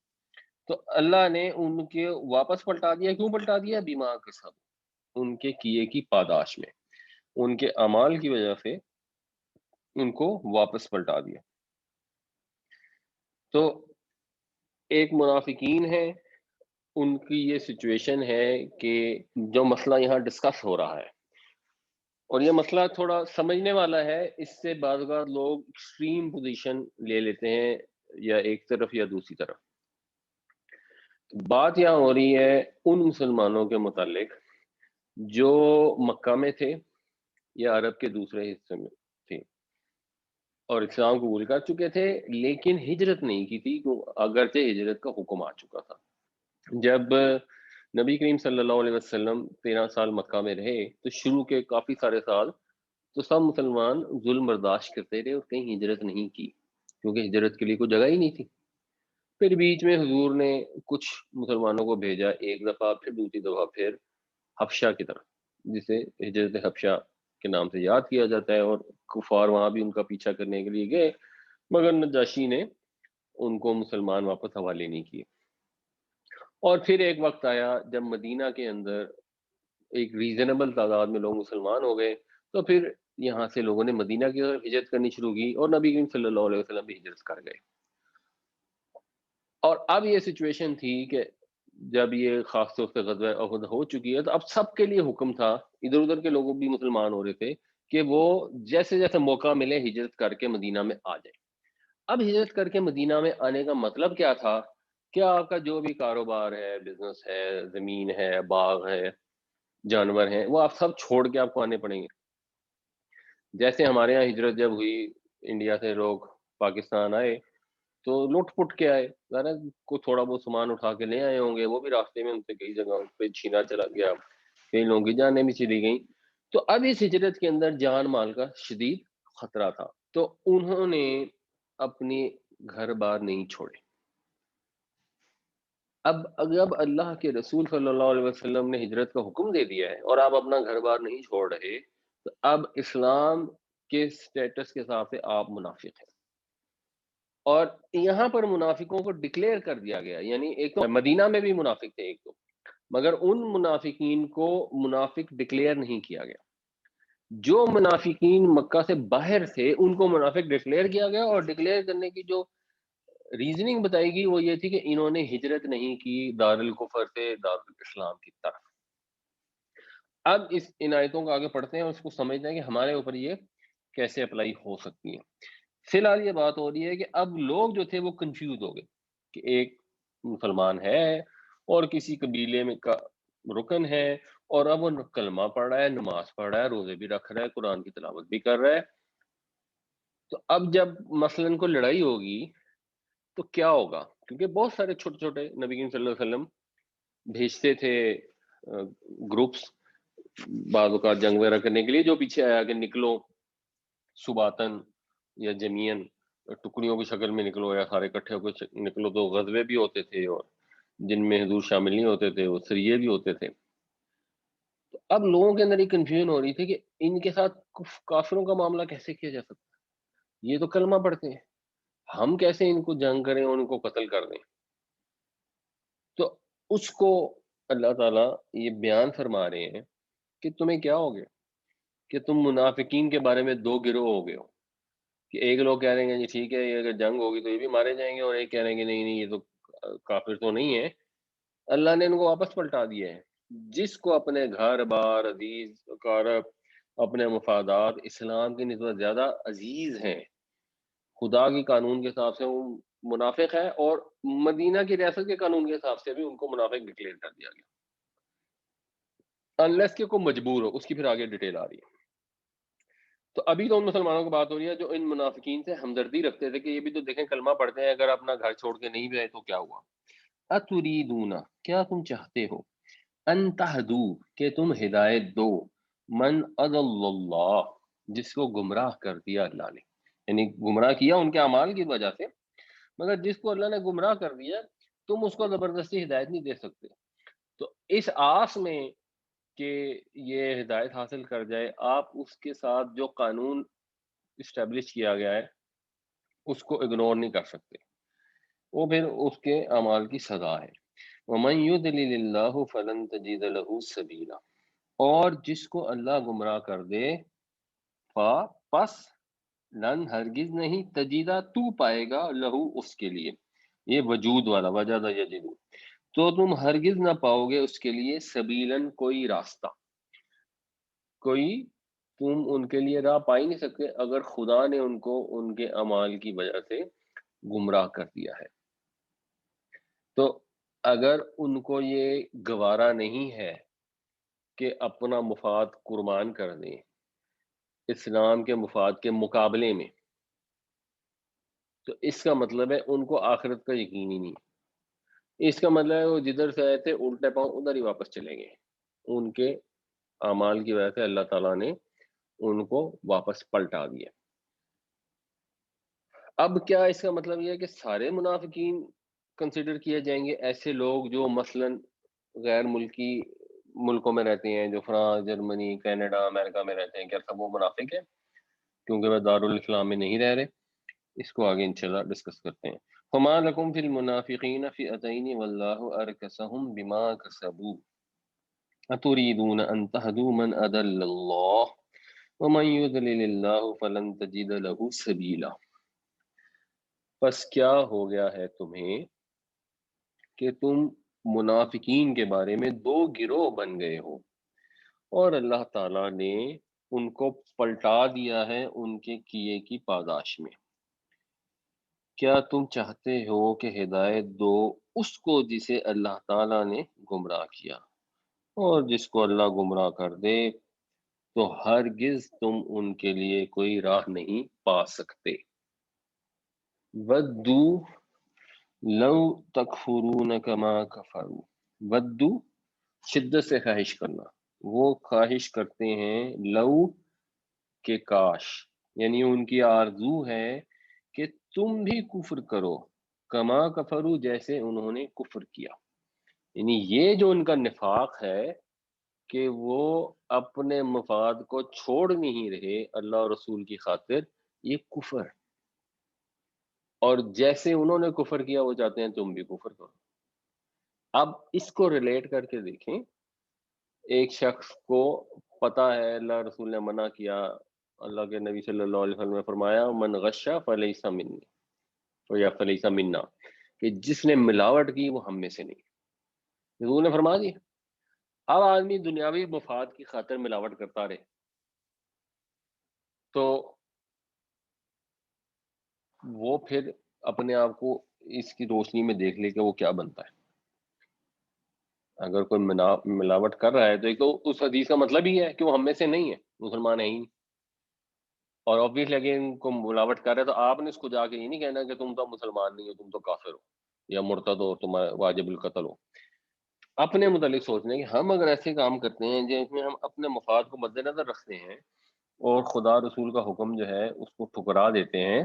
تو اللہ نے ان کے واپس پلٹا دیا. کیوں پلٹا دیا؟ بیما کے سب، ان کے کیے کی پاداش میں، ان کے اعمال کی وجہ سے ان کو واپس پلٹا دیا. تو ایک منافقین ہے، ان کی یہ سچویشن ہے کہ جو مسئلہ یہاں ڈسکس ہو رہا ہے، اور یہ مسئلہ تھوڑا سمجھنے والا ہے، اس سے بعض اوقات لوگ ایکسٹریم پوزیشن لے لیتے ہیں، یا ایک طرف یا دوسری طرف. بات یہاں ہو رہی ہے ان مسلمانوں کے متعلق جو مکہ میں تھے یا عرب کے دوسرے حصے میں تھے اور اسلام قبول کر چکے تھے، لیکن ہجرت نہیں کی تھی، اگرچہ ہجرت کا حکم آ چکا تھا. جب نبی کریم صلی اللہ علیہ وسلم 13 سال مکہ میں رہے تو شروع کے کافی سارے سال تو سب مسلمان ظلم برداشت کرتے رہے اور کہیں ہجرت نہیں کی، کیونکہ ہجرت کے لیے کوئی جگہ ہی نہیں تھی. پھر بیچ میں حضور نے کچھ مسلمانوں کو بھیجا ایک دفعہ، پھر دوسری دفعہ پھر حبشہ کی طرف، جسے ہجرت حبشہ کے نام سے یاد کیا جاتا ہے. اور کفار وہاں بھی ان کا پیچھا کرنے کے لیے گئے، مگر نجاشی نے ان کو مسلمان واپس حوالے نہیں کیے. اور پھر ایک وقت آیا جب مدینہ کے اندر ایک ریزنیبل تعداد میں لوگ مسلمان ہو گئے، تو پھر یہاں سے لوگوں نے مدینہ کی طرف ہجرت کرنی شروع کی، اور نبی کریم صلی اللہ علیہ وسلم بھی ہجرت کر گئے. اور اب یہ سچویشن تھی کہ جب یہ خاص طور سے غزوہ احد ہو چکی ہے تو اب سب کے لیے حکم تھا، ادھر ادھر کے لوگ بھی مسلمان ہو رہے تھے، کہ وہ جیسے جیسے موقع ملے ہجرت کر کے مدینہ میں آ جائیں. اب ہجرت کر کے مدینہ میں آنے کا مطلب کیا تھا کہ آپ کا جو بھی کاروبار ہے، بزنس ہے، زمین ہے، باغ ہے، جانور ہیں، وہ آپ سب چھوڑ کے آپ کو آنے پڑیں گے۔ جیسے ہمارے یہاں ہجرت جب ہوئی، انڈیا سے لوگ پاکستان آئے تو لٹ پٹ کے آئے، ظاہر ہے کو تھوڑا بہت سامان اٹھا کے لے آئے ہوں گے، وہ بھی راستے میں ان سے کئی جگہ پہ چھینا چلا گیا، کئی لوگوں کی جانیں بھی چلی گئیں۔ تو اب اس ہجرت کے اندر جان مال کا شدید خطرہ تھا، تو انہوں نے اپنی گھر بار نہیں چھوڑے۔ اب اللہ کے رسول صلی اللہ علیہ وسلم نے ہجرت کا حکم دے دیا ہے اور آپ اپنا گھر بار نہیں چھوڑ رہے، تو اب اسلام کے سٹیٹس کے حساب سے آپ منافق ہیں۔ اور یہاں پر منافقوں کو ڈکلیئر کر دیا گیا، یعنی ایک تو مدینہ میں بھی منافق تھے ایک تو، مگر ان منافقین کو منافق ڈکلیئر نہیں کیا گیا۔ جو منافقین مکہ سے باہر تھے ان کو منافق ڈکلیئر کیا گیا، اور ڈکلیئر کرنے کی جو ریزننگ بتائی گئی وہ یہ تھی کہ انہوں نے ہجرت نہیں کی دارالکفر سے دارالاسلام کی طرف۔ اب ان آیتوں کو آگے پڑھتے ہیں اور اس کو سمجھتے ہیں کہ ہمارے اوپر یہ کیسے اپلائی ہو سکتی ہیں۔ فی الحال یہ بات ہو رہی ہے کہ اب لوگ جو تھے وہ کنفیوز ہو گئے کہ ایک مسلمان ہے اور کسی قبیلے میں کا رکن ہے، اور اب وہ کلمہ پڑھ رہا ہے، نماز پڑھ رہا ہے، روزے بھی رکھ رہا ہے، قرآن کی تلاوت بھی کر رہا ہے۔ تو اب جب مثلاً کوئی لڑائی ہوگی تو کیا ہوگا؟ کیونکہ بہت سارے چھوٹے چھوٹے نبی کریم صلی اللہ علیہ وسلم بھیجتے تھے گروپس بعض اوقات جنگ وغیرہ کرنے کے لیے، جو پیچھے آیا کہ نکلو صباتن یا جمین، ٹکڑیوں کی شکل میں نکلو یا سارے اکٹھے ہو کے نکلو۔ تو غزوے بھی ہوتے تھے اور جن میں حضور شامل نہیں ہوتے تھے وہ سریے بھی ہوتے تھے۔ تو اب لوگوں کے اندر یہ کنفیوژن ہو رہی تھی کہ ان کے ساتھ کافروں کا معاملہ کیسے کیا جا سکتا ہے، یہ تو کلمہ پڑھتے ہیں، ہم کیسے ان کو جنگ کریں اور ان کو قتل کر دیں؟ تو اس کو اللہ تعالیٰ یہ بیان فرما رہے ہیں کہ تمہیں کیا ہو گیا کہ تم منافقین کے بارے میں دو گروہ ہو گئے ہو، کہ ایک لوگ کہہ رہے ہیں جی ٹھیک ہے یہ اگر جنگ ہوگی تو یہ بھی مارے جائیں گے، اور ایک کہہ رہے ہیں کہ نہیں نہیں یہ تو کافر تو نہیں ہے۔ اللہ نے ان کو واپس پلٹا دیا ہے۔ جس کو اپنے گھر بار، عزیز اقارب، اپنے مفادات اسلام کی نسبت زیادہ عزیز ہیں، خدا کی قانون کے حساب سے وہ منافق ہے، اور مدینہ کی ریاست کے قانون کے حساب سے بھی ان کو منافق ڈکلیئر کر دیا گیا، انلیس کہ کوئی مجبور ہو، اس کی پھر آگے ڈیٹیل آ رہی ہے۔ تو ابھی تو ان مسلمانوں کی بات ہو رہی ہے جو ان منافقین سے ہمدردی رکھتے تھے کہ یہ بھی تو دیکھیں کلمہ پڑھتے ہیں، اگر اپنا گھر چھوڑ کے نہیں بھی آئے تو کیا ہوا؟ اتریدون، کیا تم چاہتے ہو، ان تہدو، کہ تم ہدایت دو، من اضل اللہ، جس کو گمراہ کر دیا اللہ نے، یعنی گمراہ کیا ان کے اعمال کی وجہ سے، مگر جس کو اللہ نے گمراہ کر دیا تم اس کو زبردستی ہدایت نہیں دے سکتے۔ تو اس آس میں کہ یہ ہدایت حاصل کر جائے، آپ اس کے ساتھ جو قانون اسٹیبلش کیا گیا ہے اس کو اگنور نہیں کر سکتے، وہ پھر اس کے اعمال کی سزا ہے۔ وَمَن يُضْلِلِ اللَّهُ فَلَن تَجِدَ لَهُ سَبِيلًا، اور جس کو اللہ گمراہ کر دے، پس لن ہرگز نہیں، تجیدہ تو پائے گا، لہو اس کے لیے، یہ وجود والا وجد یجد، تو تم ہرگز نہ پاؤ گے اس کے لیے سبیلن، کوئی راستہ، کوئی تم ان کے لیے راہ پا ہی نہیں سکتے اگر خدا نے ان کو ان کے اعمال کی وجہ سے گمراہ کر دیا ہے۔ تو اگر ان کو یہ گوارا نہیں ہے کہ اپنا مفاد قربان کر دیں اسلام کے مفاد کے مقابلے میں، تو اس کا مطلب ہے ان کو آخرت کا یقین ہی نہیں، اس کا مطلب ہے وہ جدھر سے آئے تھے الٹے پاؤں ادھر ہی واپس چلیں گے، ان کے اعمال کی وجہ سے اللہ تعالیٰ نے ان کو واپس پلٹا دیا۔ اب کیا اس کا مطلب یہ ہے کہ سارے منافقین کنسیڈر کیے جائیں گے، ایسے لوگ جو مثلا غیر ملکی ملکوں میں رہتے ہیں، جو فرانس، جرمنی، کینیڈا، امریکہ میں رہتے ہیں، کیا سب وہ منافق ہیں کیونکہ وہ دارالاسلام میں نہیں رہ رہے؟ اس کو آگے انشاءاللہ ڈسکس کرتے ہیں۔ فما لکم فی المنافقین فئتین واللہ ارکسہم بما کسبوا اتریدون ان تہدوا من اضل اللہ ومن یضلل اللہ فلن تجد له سبیلا۔ پس کیا ہو گیا ہے تمہیں کہ تم منافقین کے بارے میں دو گروہ بن گئے ہو، اور اللہ تعالیٰ نے ان کو پلٹا دیا ہے ان کے کیے کی پاداش میں۔ کیا تم چاہتے ہو کہ ہدایت دو اس کو جسے اللہ تعالیٰ نے گمراہ کیا، اور جس کو اللہ گمراہ کر دے تو ہرگز تم ان کے لیے کوئی راہ نہیں پا سکتے۔ ودو لو تکفرون کما کفروا، ودو شدت سے خواہش کرنا، وہ خواہش کرتے ہیں، لو کہ کاش، یعنی ان کی آرزو ہے کہ تم بھی کفر کرو، کما کفرو جیسے انہوں نے کفر کیا۔ یعنی یہ جو ان کا نفاق ہے کہ وہ اپنے مفاد کو چھوڑ نہیں رہے اللہ اور رسول کی خاطر، یہ کفر، اور جیسے انہوں نے کفر کیا وہ چاہتے ہیں تم بھی کفر کرو۔ اب اس کو ریلیٹ کر کے دیکھیں، ایک شخص کو پتا ہے اللہ رسول نے منع کیا، اللہ کے نبی صلی اللہ علیہ وسلم نے فرمایا من غشہ فلیسا منی یا فلیسا منا، کہ جس نے ملاوٹ کی وہ ہم میں سے نہیں، حضور نے فرما دیا۔ اب آدمی دنیاوی مفاد کی خاطر ملاوٹ کرتا رہے تو وہ پھر اپنے آپ کو اس کی روشنی میں دیکھ لے کہ وہ کیا بنتا ہے۔ اگر کوئی ملاوٹ کر رہا ہے تو ایک تو اس حدیث کا مطلب ہی ہے کہ وہ ہم میں سے نہیں ہے، مسلمان ہے ہی نہیں، اور obviously اگر ان کو ملاوٹ کر رہے ہیں تو آپ نے اس کو جا کے یہ نہیں کہنا کہ تم تو مسلمان نہیں ہو، تم تو کافر ہو یا مرتد ہو، تم واجب القتل ہو۔ اپنے متعلق سوچنا ہے کہ ہم اگر ایسے کام کرتے ہیں جس میں ہم اپنے مفاد کو مد نظر رکھتے ہیں اور خدا رسول کا حکم جو ہے اس کو ٹھکرا دیتے ہیں،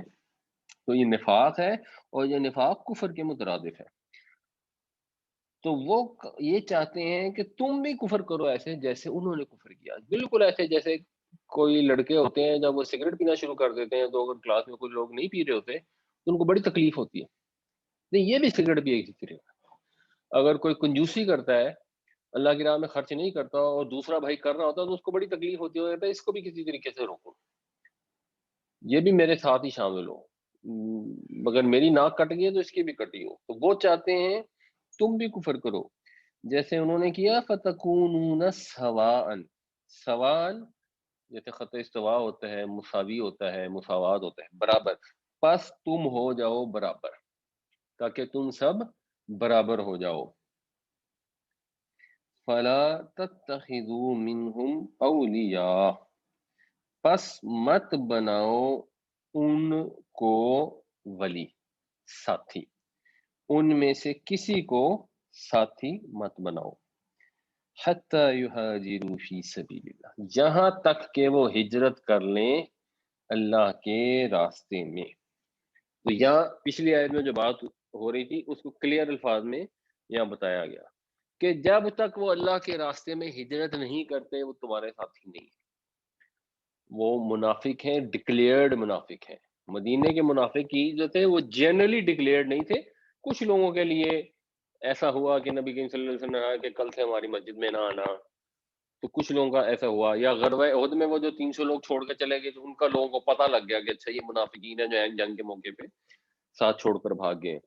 تو یہ نفاق ہے، اور یہ نفاق کفر کے مترادف ہے۔ تو وہ یہ چاہتے ہیں کہ تم بھی کفر کرو ایسے جیسے انہوں نے کفر کیا، بالکل ایسے جیسے کوئی لڑکے ہوتے ہیں جب وہ سگریٹ پینا شروع کر دیتے ہیں تو اگر کلاس میں کچھ لوگ نہیں پی رہے ہوتے تو ان کو بڑی تکلیف ہوتی ہے، نہیں یہ بھی سگریٹ پیے کسی طرح۔ اگر کوئی کنجوسی کرتا ہے، اللہ کی راہ میں خرچ نہیں کرتا اور دوسرا بھائی کر رہا ہوتا ہے تو اس کو بڑی تکلیف ہوتی ہے، اس کو بھی کسی طریقے سے روکو، یہ بھی میرے ساتھ ہی شامل ہو، مگر میری ناک کٹ گئی ہے تو اس کی بھی کٹی ہو۔ تو وہ چاہتے ہیں تم بھی کفر کرو جیسے انہوں نے کیا، فتکونون سواء، سواء جیسے خط استوا ہوتا ہے، مساوی ہوتا ہے، مساوات ہوتا ہے، برابر، پس تم ہو جاؤ برابر، تاکہ تم سب برابر ہو جاؤ۔ فلا تتخذوا منہم اولیاء، پس مت بناؤ ان کو ولی، ساتھی، ان میں سے کسی کو ساتھی مت بناؤ، حتی یہاجروا فی سبیل اللہ، یہاں تک کہ وہ ہجرت کر لیں اللہ کے راستے میں۔ تو یہاں پچھلی آیت میں جو بات ہو رہی تھی اس کو کلیئر الفاظ میں یہاں بتایا گیا کہ جب تک وہ اللہ کے راستے میں ہجرت نہیں کرتے وہ تمہارے ساتھی نہیں ہیں، وہ منافق ہیں، ڈکلیئرڈ منافق ہیں۔ مدینے کے منافق کی جو تھے وہ جنرلی ڈکلیئرڈ نہیں تھے، کچھ لوگوں کے لیے ایسا ہوا کہ نبی کریم صلی اللہ علیہ وسلم نے کہا کہ کل سے ہماری مسجد میں نہ آنا، تو کچھ لوگوں کا ایسا ہوا، یا غزوہ احد میں وہ جو 300 لوگ چھوڑ کے چلے گئے تو ان کا لوگوں کو پتہ لگ گیا کہ اچھا یہ منافقین ہیں جو ہیں جنگ کے موقع پہ ساتھ چھوڑ کر بھاگ گئے،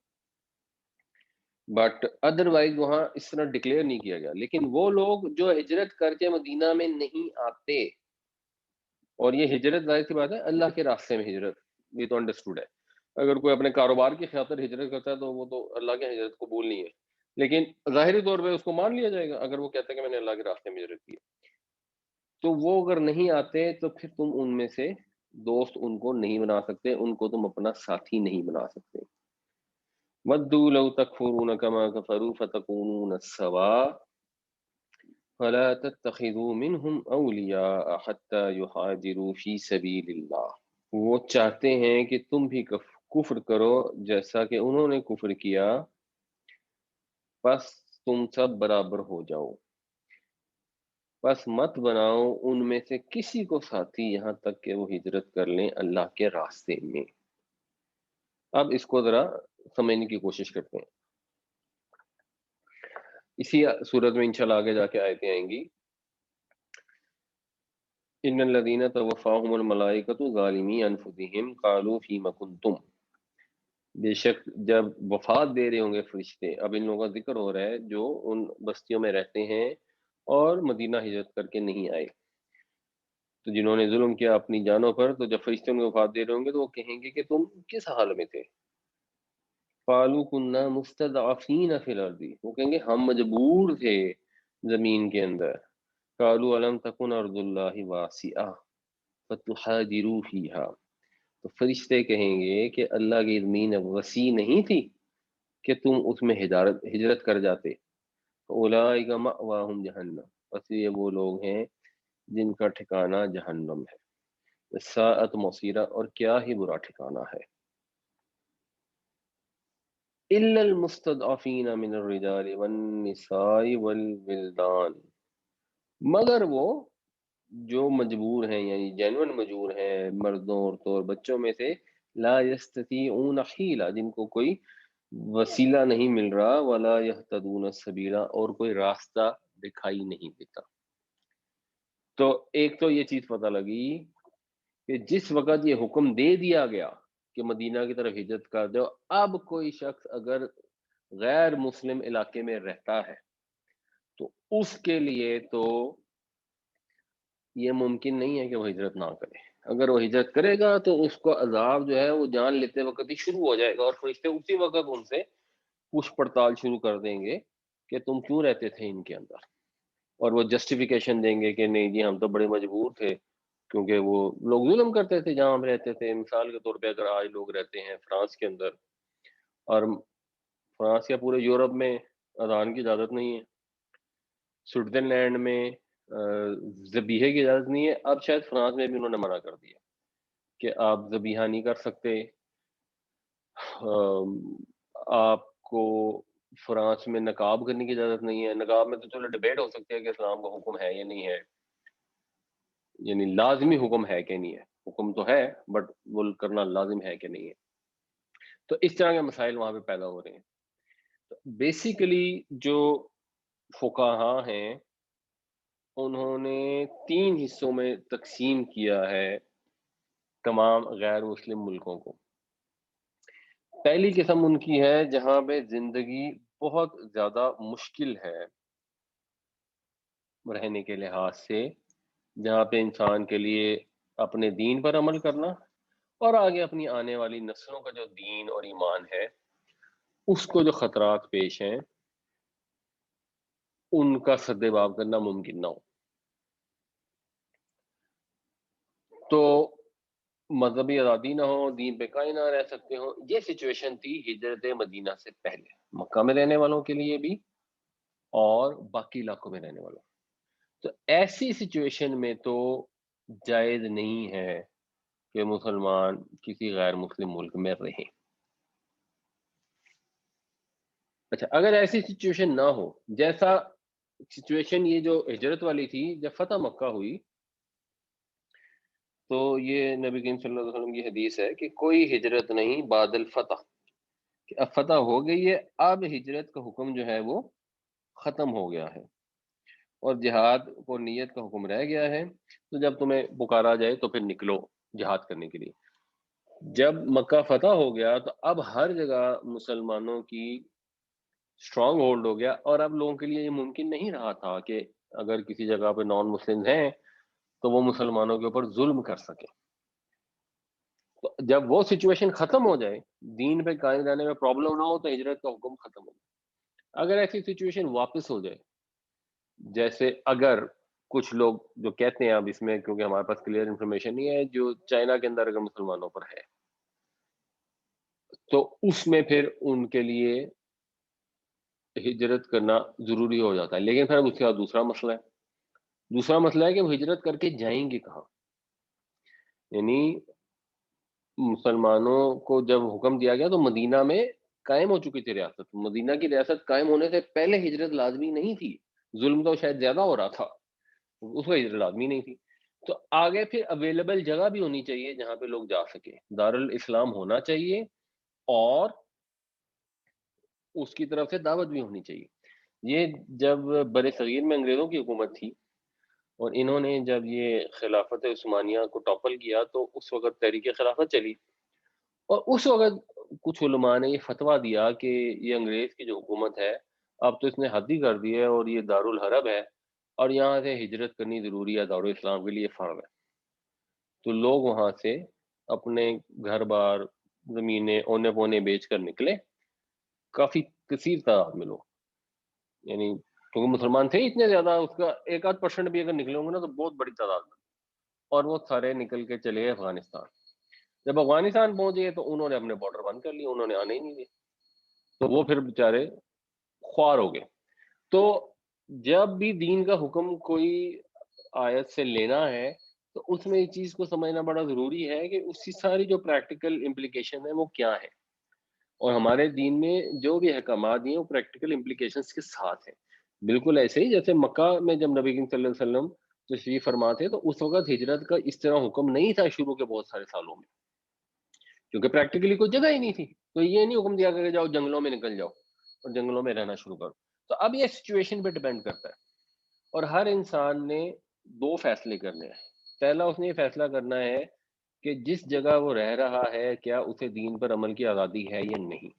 بٹ ادروائز وہاں اس طرح ڈکلیئر نہیں کیا گیا۔ لیکن وہ لوگ جو ہجرت کر کے مدینہ میں نہیں آتے، اور یہ ہجرت ظاہر سی بات ہے اللہ کے راستے میں ہجرت، یہ تو انڈرسٹوڈ ہے، اگر کوئی اپنے کاروبار کی خاطر ہجرت کرتا ہے تو وہ تو اللہ کی ہجرت قبول نہیں ہے، لیکن ظاہری طور پہ اس کو مان لیا جائے گا اگر وہ کہتا ہے کہ میں نے اللہ کے راستے میں ہجرت کی ہے۔ تو وہ اگر نہیں آتے تو پھر تم ان میں سے دوست ان کو نہیں بنا سکتے، ان کو تم اپنا ساتھی نہیں بنا سکتے۔ ودوا لو تکفرون کما کفروا فتکونون سواء فلا تتخذوا منهم اولیاء حتى يهاجروا في سبیل اللہ، وہ چاہتے ہیں کہ تم بھی کفر کرو جیسا کہ انہوں نے کفر کیا، پس تم سب برابر ہو جاؤ، پس مت بناؤ ان میں سے کسی کو ساتھی یہاں تک کہ وہ ہجرت کر لیں اللہ کے راستے میں۔ اب اس کو ذرا سمجھنے کی کوشش کرتے ہیں، اسی صورت میں انشاءاللہ آگے جا کے آیتیں آئیں گی۔ ان الذین توفاہم الملائکۃ ظالمی انفسہم قالوا فیم کنتم، بے شک جب وفات دے رہے ہوں گے فرشتے، اب ان لوگوں کا ذکر ہو رہا ہے جو ان بستیوں میں رہتے ہیں اور مدینہ ہجرت کر کے نہیں آئے، تو جنہوں نے ظلم کیا اپنی جانوں پر، تو جب فرشتے ان کو وفات دے رہے ہوں گے تو وہ کہیں گے کہ تم کس حال میں تھے، قالوا كنا مستضعفين في الارض، وہ کہیں گے ہم مجبور تھے زمین کے اندر. قالوا الم تكن ارض اللہ واسعہ فتہاجروا فیہا، تو فرشتے کہیں گے کہ اللہ کی زمین وسیع نہیں تھی کہ تم اس میں ہجرت کر جاتے. اولئک مأواہم جہنم، بس یہ وہ لوگ ہیں جن کا ٹھکانہ جہنم ہے. ساءت مصیرہ، اور کیا ہی برا ٹھکانہ ہے. الا المستضعفین من الرجال والنساء والولدان، مگر وہ جو مجبور ہیں، یعنی جینون مجبور ہیں، مردوں عورتوں اور بچوں میں سے، لا یستطیعون حیلا، جن کو کوئی وسیلہ نہیں مل رہا، ولا یہتدون السبیلا، اور کوئی راستہ دکھائی نہیں دیتا. تو ایک تو یہ چیز پتہ لگی کہ جس وقت یہ حکم دے دیا گیا کہ مدینہ کی طرف ہجرت کر دو، اب کوئی شخص اگر غیر مسلم علاقے میں رہتا ہے تو اس کے لیے تو یہ ممکن نہیں ہے کہ وہ ہجرت نہ کرے. اگر وہ ہجرت کرے گا تو اس کو عذاب جو ہے وہ جان لیتے وقت ہی شروع ہو جائے گا، اور فرشتے اسی وقت ان سے پوچھ پڑتال شروع کر دیں گے کہ تم کیوں رہتے تھے ان کے اندر، اور وہ جسٹیفیکیشن دیں گے کہ نہیں جی ہم تو بڑے مجبور تھے، کیونکہ وہ لوگ ظلم کرتے تھے جہاں ہم رہتے تھے. مثال کے طور پہ اگر آج لوگ رہتے ہیں فرانس کے اندر، اور فرانس یا پورے یورپ میں اذان کی اجازت نہیں ہے، سوئٹزرلینڈ میں ذبیحے کی اجازت نہیں ہے، اب شاید فرانس میں بھی انہوں نے منع کر دیا کہ آپ ذبیحہ نہیں کر سکتے. آپ کو فرانس میں نقاب کرنے کی اجازت نہیں ہے. نقاب میں تو چلو ڈبیٹ ہو سکتی ہے کہ اسلام کا حکم ہے یا نہیں ہے، یعنی لازمی حکم ہے کہ نہیں ہے. حکم تو ہے بٹ وہ کرنا لازم ہے کہ نہیں ہے. تو اس طرح کے مسائل وہاں پہ پیدا ہو رہے ہیں. بیسیکلی جو فقہاء ہیں انہوں نے 3 حصوں میں تقسیم کیا ہے تمام غیر مسلم ملکوں کو. پہلی قسم ان کی ہے جہاں پہ زندگی بہت زیادہ مشکل ہے رہنے کے لحاظ سے، جہاں پہ انسان کے لیے اپنے دین پر عمل کرنا اور آگے اپنی آنے والی نسلوں کا جو دین اور ایمان ہے اس کو جو خطرات پیش ہیں ان کا سد باب کرنا ممکن نہ ہو. تو مذہبی آزادی نہ ہو، دین پہ قائم نہ رہ سکتے ہوں. یہ سچویشن تھی ہجرت مدینہ سے پہلے مکہ میں رہنے والوں کے لیے بھی اور باقی علاقوں میں رہنے والوں. تو ایسی سچویشن میں تو جائز نہیں ہے کہ مسلمان کسی غیر مسلم ملک میں رہیں. اچھا اگر ایسی سچویشن نہ ہو، جیسا سچویشن یہ جو ہجرت والی تھی جب فتح مکہ ہوئی، تو یہ نبی کریم صلی اللہ علیہ وسلم کی حدیث ہے کہ کوئی ہجرت نہیں بعد الفتح، کہ اب فتح ہو گئی ہے، اب ہجرت کا حکم جو ہے وہ ختم ہو گیا ہے اور جہاد کو نیت کا حکم رہ گیا ہے. تو جب تمہیں پکارا جائے تو پھر نکلو جہاد کرنے کے لیے. جب مکہ فتح ہو گیا تو اب ہر جگہ مسلمانوں کی اسٹرانگ ہولڈ ہو گیا، اور اب لوگوں کے لیے یہ ممکن نہیں رہا تھا کہ اگر کسی جگہ پہ نان مسلم ہیں تو وہ مسلمانوں کے اوپر ظلم کر سکیں. تو جب وہ سچویشن ختم ہو جائے، دین پہ قائم رہنے میں پرابلم نہ ہو، تو ہجرت کا حکم ختم ہو جائے. اگر ایسی سچویشن واپس ہو جائے، جیسے اگر کچھ لوگ جو کہتے ہیں، اب اس میں کیونکہ ہمارے پاس کلیئر انفارمیشن نہیں ہے، جو چائنا کے اندر اگر مسلمانوں پر ہے تو اس میں پھر ان کے لیے ہجرت کرنا ضروری ہو جاتا ہے. لیکن پھر اس کے بعد دوسرا مسئلہ ہے کہ وہ ہجرت کر کے جائیں گے کہاں. یعنی مسلمانوں کو جب حکم دیا گیا تو مدینہ میں قائم ہو چکی تھی ریاست. مدینہ کی ریاست قائم ہونے سے پہلے ہجرت لازمی نہیں تھی. ظلم تو شاید زیادہ ہو رہا تھا، اس کو ہجرت لازمی نہیں تھی. تو آگے پھر اویلیبل جگہ بھی ہونی چاہیے جہاں پہ لوگ جا سکے. دارالاسلام ہونا چاہیے اور اس کی طرف سے دعوت بھی ہونی چاہیے. یہ جب بر صغیر میں انگریزوں کی حکومت تھی اور انہوں نے جب یہ خلافت عثمانیہ کو ٹاپل کیا تو اس وقت تحریک خلافت چلی، اور اس وقت کچھ علماء نے یہ فتویٰ دیا کہ یہ انگریز کی جو حکومت ہے اب تو اس نے حد ہی کر دی ہے، اور یہ دارالحرب ہے اور یہاں سے ہجرت کرنی ضروری ہے، دارالاسلام کے لیے فرض ہے. تو لوگ وہاں سے اپنے گھر بار زمینیں اونے پونے بیچ کر نکلے کافی کثیر تعداد میں لوگ، یعنی کیونکہ مسلمان تھے اتنے زیادہ، اس کا 1-8% بھی اگر نکلے ہوں گے نا تو بہت بڑی تعداد میں، اور وہ سارے نکل کے چلے گئے افغانستان. جب افغانستان پہنچ گئے تو انہوں نے اپنے بارڈر بند کر لیے، انہوں نے آنے ہی نہیں دیے، تو وہ پھر بےچارے خوار ہو گئے. تو جب بھی دین کا حکم کوئی آیت سے لینا ہے تو اس میں اس چیز کو سمجھنا بڑا ضروری ہے کہ اس کی ساری جو پریکٹیکل امپلیکیشن ہے وہ کیا ہے، اور ہمارے دین میں جو بھی احکامات ہیں وہ پریکٹیکل امپلیکیشنز کے ساتھ ہیں. بالکل ایسے ہی جیسے مکہ میں جب نبی کریم صلی اللہ علیہ وسلم تشریف فرما تھے تو اس وقت ہجرت کا اس طرح حکم نہیں تھا شروع کے بہت سارے سالوں میں، کیونکہ پریکٹیکلی کوئی جگہ ہی نہیں تھی. تو یہ نہیں حکم دیا کہ جاؤ جنگلوں میں نکل جاؤ اور جنگلوں میں رہنا شروع کرو. تو اب یہ سچویشن پہ ڈپینڈ کرتا ہے، اور ہر انسان نے 2 فیصلے کرنے ہیں. پہلا اس نے یہ فیصلہ کرنا ہے کہ جس جگہ وہ رہ رہا ہے کیا اسے دین پر عمل کی آزادی ہے یا نہیں.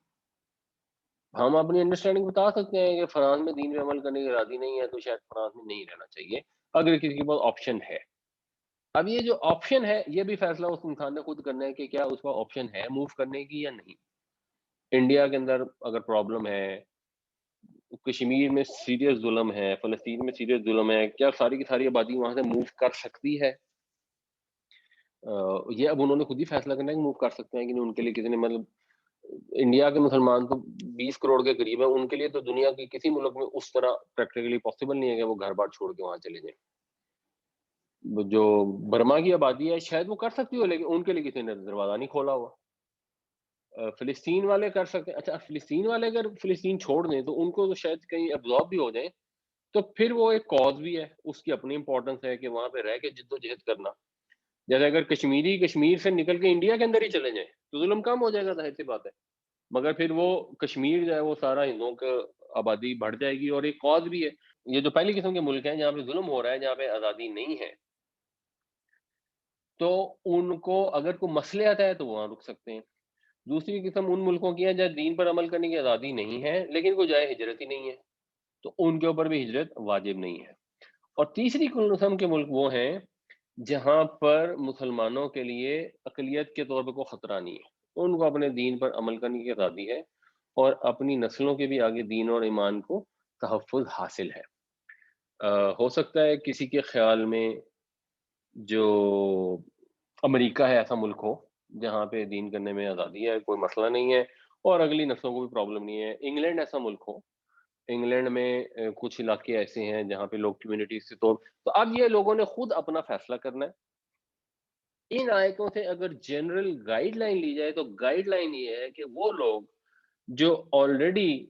ہم اپنی انڈرسٹینڈنگ بتا سکتے ہیں کہ فرانس میں دین پہ عمل کرنے کی آزادی نہیں ہے تو شاید فرانس میں نہیں رہنا چاہیے اگر کسی کے پاس آپشن ہے. اب یہ جو آپشن ہے یہ بھی فیصلہ اس انسان نے خود کرنا ہے کہ کیا اس کا آپشن ہے موو کرنے کی یا نہیں. انڈیا کے اندر اگر پرابلم ہے، کشمیر میں سیریس ظلم ہے، فلسطین میں سیریس ظلم ہے، کیا ساری کی ساری آبادی وہاں سے موو کر سکتی ہے؟ یہ اب انہوں نے خود ہی فیصلہ کرنا ہے کہ موو کر سکتے ہیں کہ نہیں. ان کے لیے کسی نے مطلب انڈیا کے مسلمان تو 20 کروڑ کے قریب ہیں، ان کے لیے تو دنیا کے کسی ملک میں اس طرح پریکٹیکلی پاسبل نہیں ہے کہ وہ گھر بار چھوڑ کے وہاں چلے جائیں. جو برما کی آبادی ہے شاید وہ کر سکتی ہو، لیکن ان کے لیے کسی نے دروازہ نہیں کھولا ہوا. فلسطین والے کر سکتے ہیں. اچھا فلسطین والے اگر فلسطین چھوڑ دیں تو ان کو تو شاید کہیں ابزارب بھی ہو جائیں، تو پھر وہ ایک کاز بھی ہے، اس کی اپنی امپورٹنس ہے کہ وہاں پہ رہ کے جد و جہد کرنا. جیسے اگر کشمیری کشمیر سے نکل کے انڈیا کے اندر ہی چلے جائیں تو ظلم کم ہو جائے گا، ظاہر سی بات ہے. مگر پھر وہ کشمیر جو ہے وہ سارا ہندوؤں کا آبادی بڑھ جائے گی، اور ایک کاز بھی ہے. یہ جو پہلی قسم کے ملک ہیں جہاں پہ ظلم ہو رہا ہے، جہاں پہ آزادی نہیں ہے، تو ان کو اگر کوئی مصلحت ہے تو وہاں رک سکتے ہیں. دوسری قسم ان ملکوں کی ہے جہاں دین پر عمل کرنے کی آزادی نہیں ہے لیکن کوئی جائے ہجرت ہی نہیں ہے، تو ان کے اوپر بھی ہجرت واجب نہیں ہے. اور تیسری قسم کے ملک وہ ہیں جہاں پر مسلمانوں کے لیے اقلیت کے طور پہ کوئی خطرہ نہیں ہے، ان کو اپنے دین پر عمل کرنے کی آزادی ہے اور اپنی نسلوں کے بھی آگے دین اور ایمان کو تحفظ حاصل ہے. ہو سکتا ہے کسی کے خیال میں جو امریکہ ہے ایسا ملک ہو جہاں پہ دین کرنے میں آزادی ہے، کوئی مسئلہ نہیں ہے اور اگلی نسلوں کو بھی پرابلم نہیں ہے. انگلینڈ ایسا ملک ہو، انگلینڈ میں کچھ علاقے ایسے ہیں جہاں پہ لوگ کمیونٹی سے تو اب یہ لوگوں نے خود اپنا فیصلہ کرنا ہے. ان آیتوں سے اگر جنرل گائیڈ لائن لی جائے تو گائیڈ لائن یہ ہے کہ وہ لوگ جو آلریڈی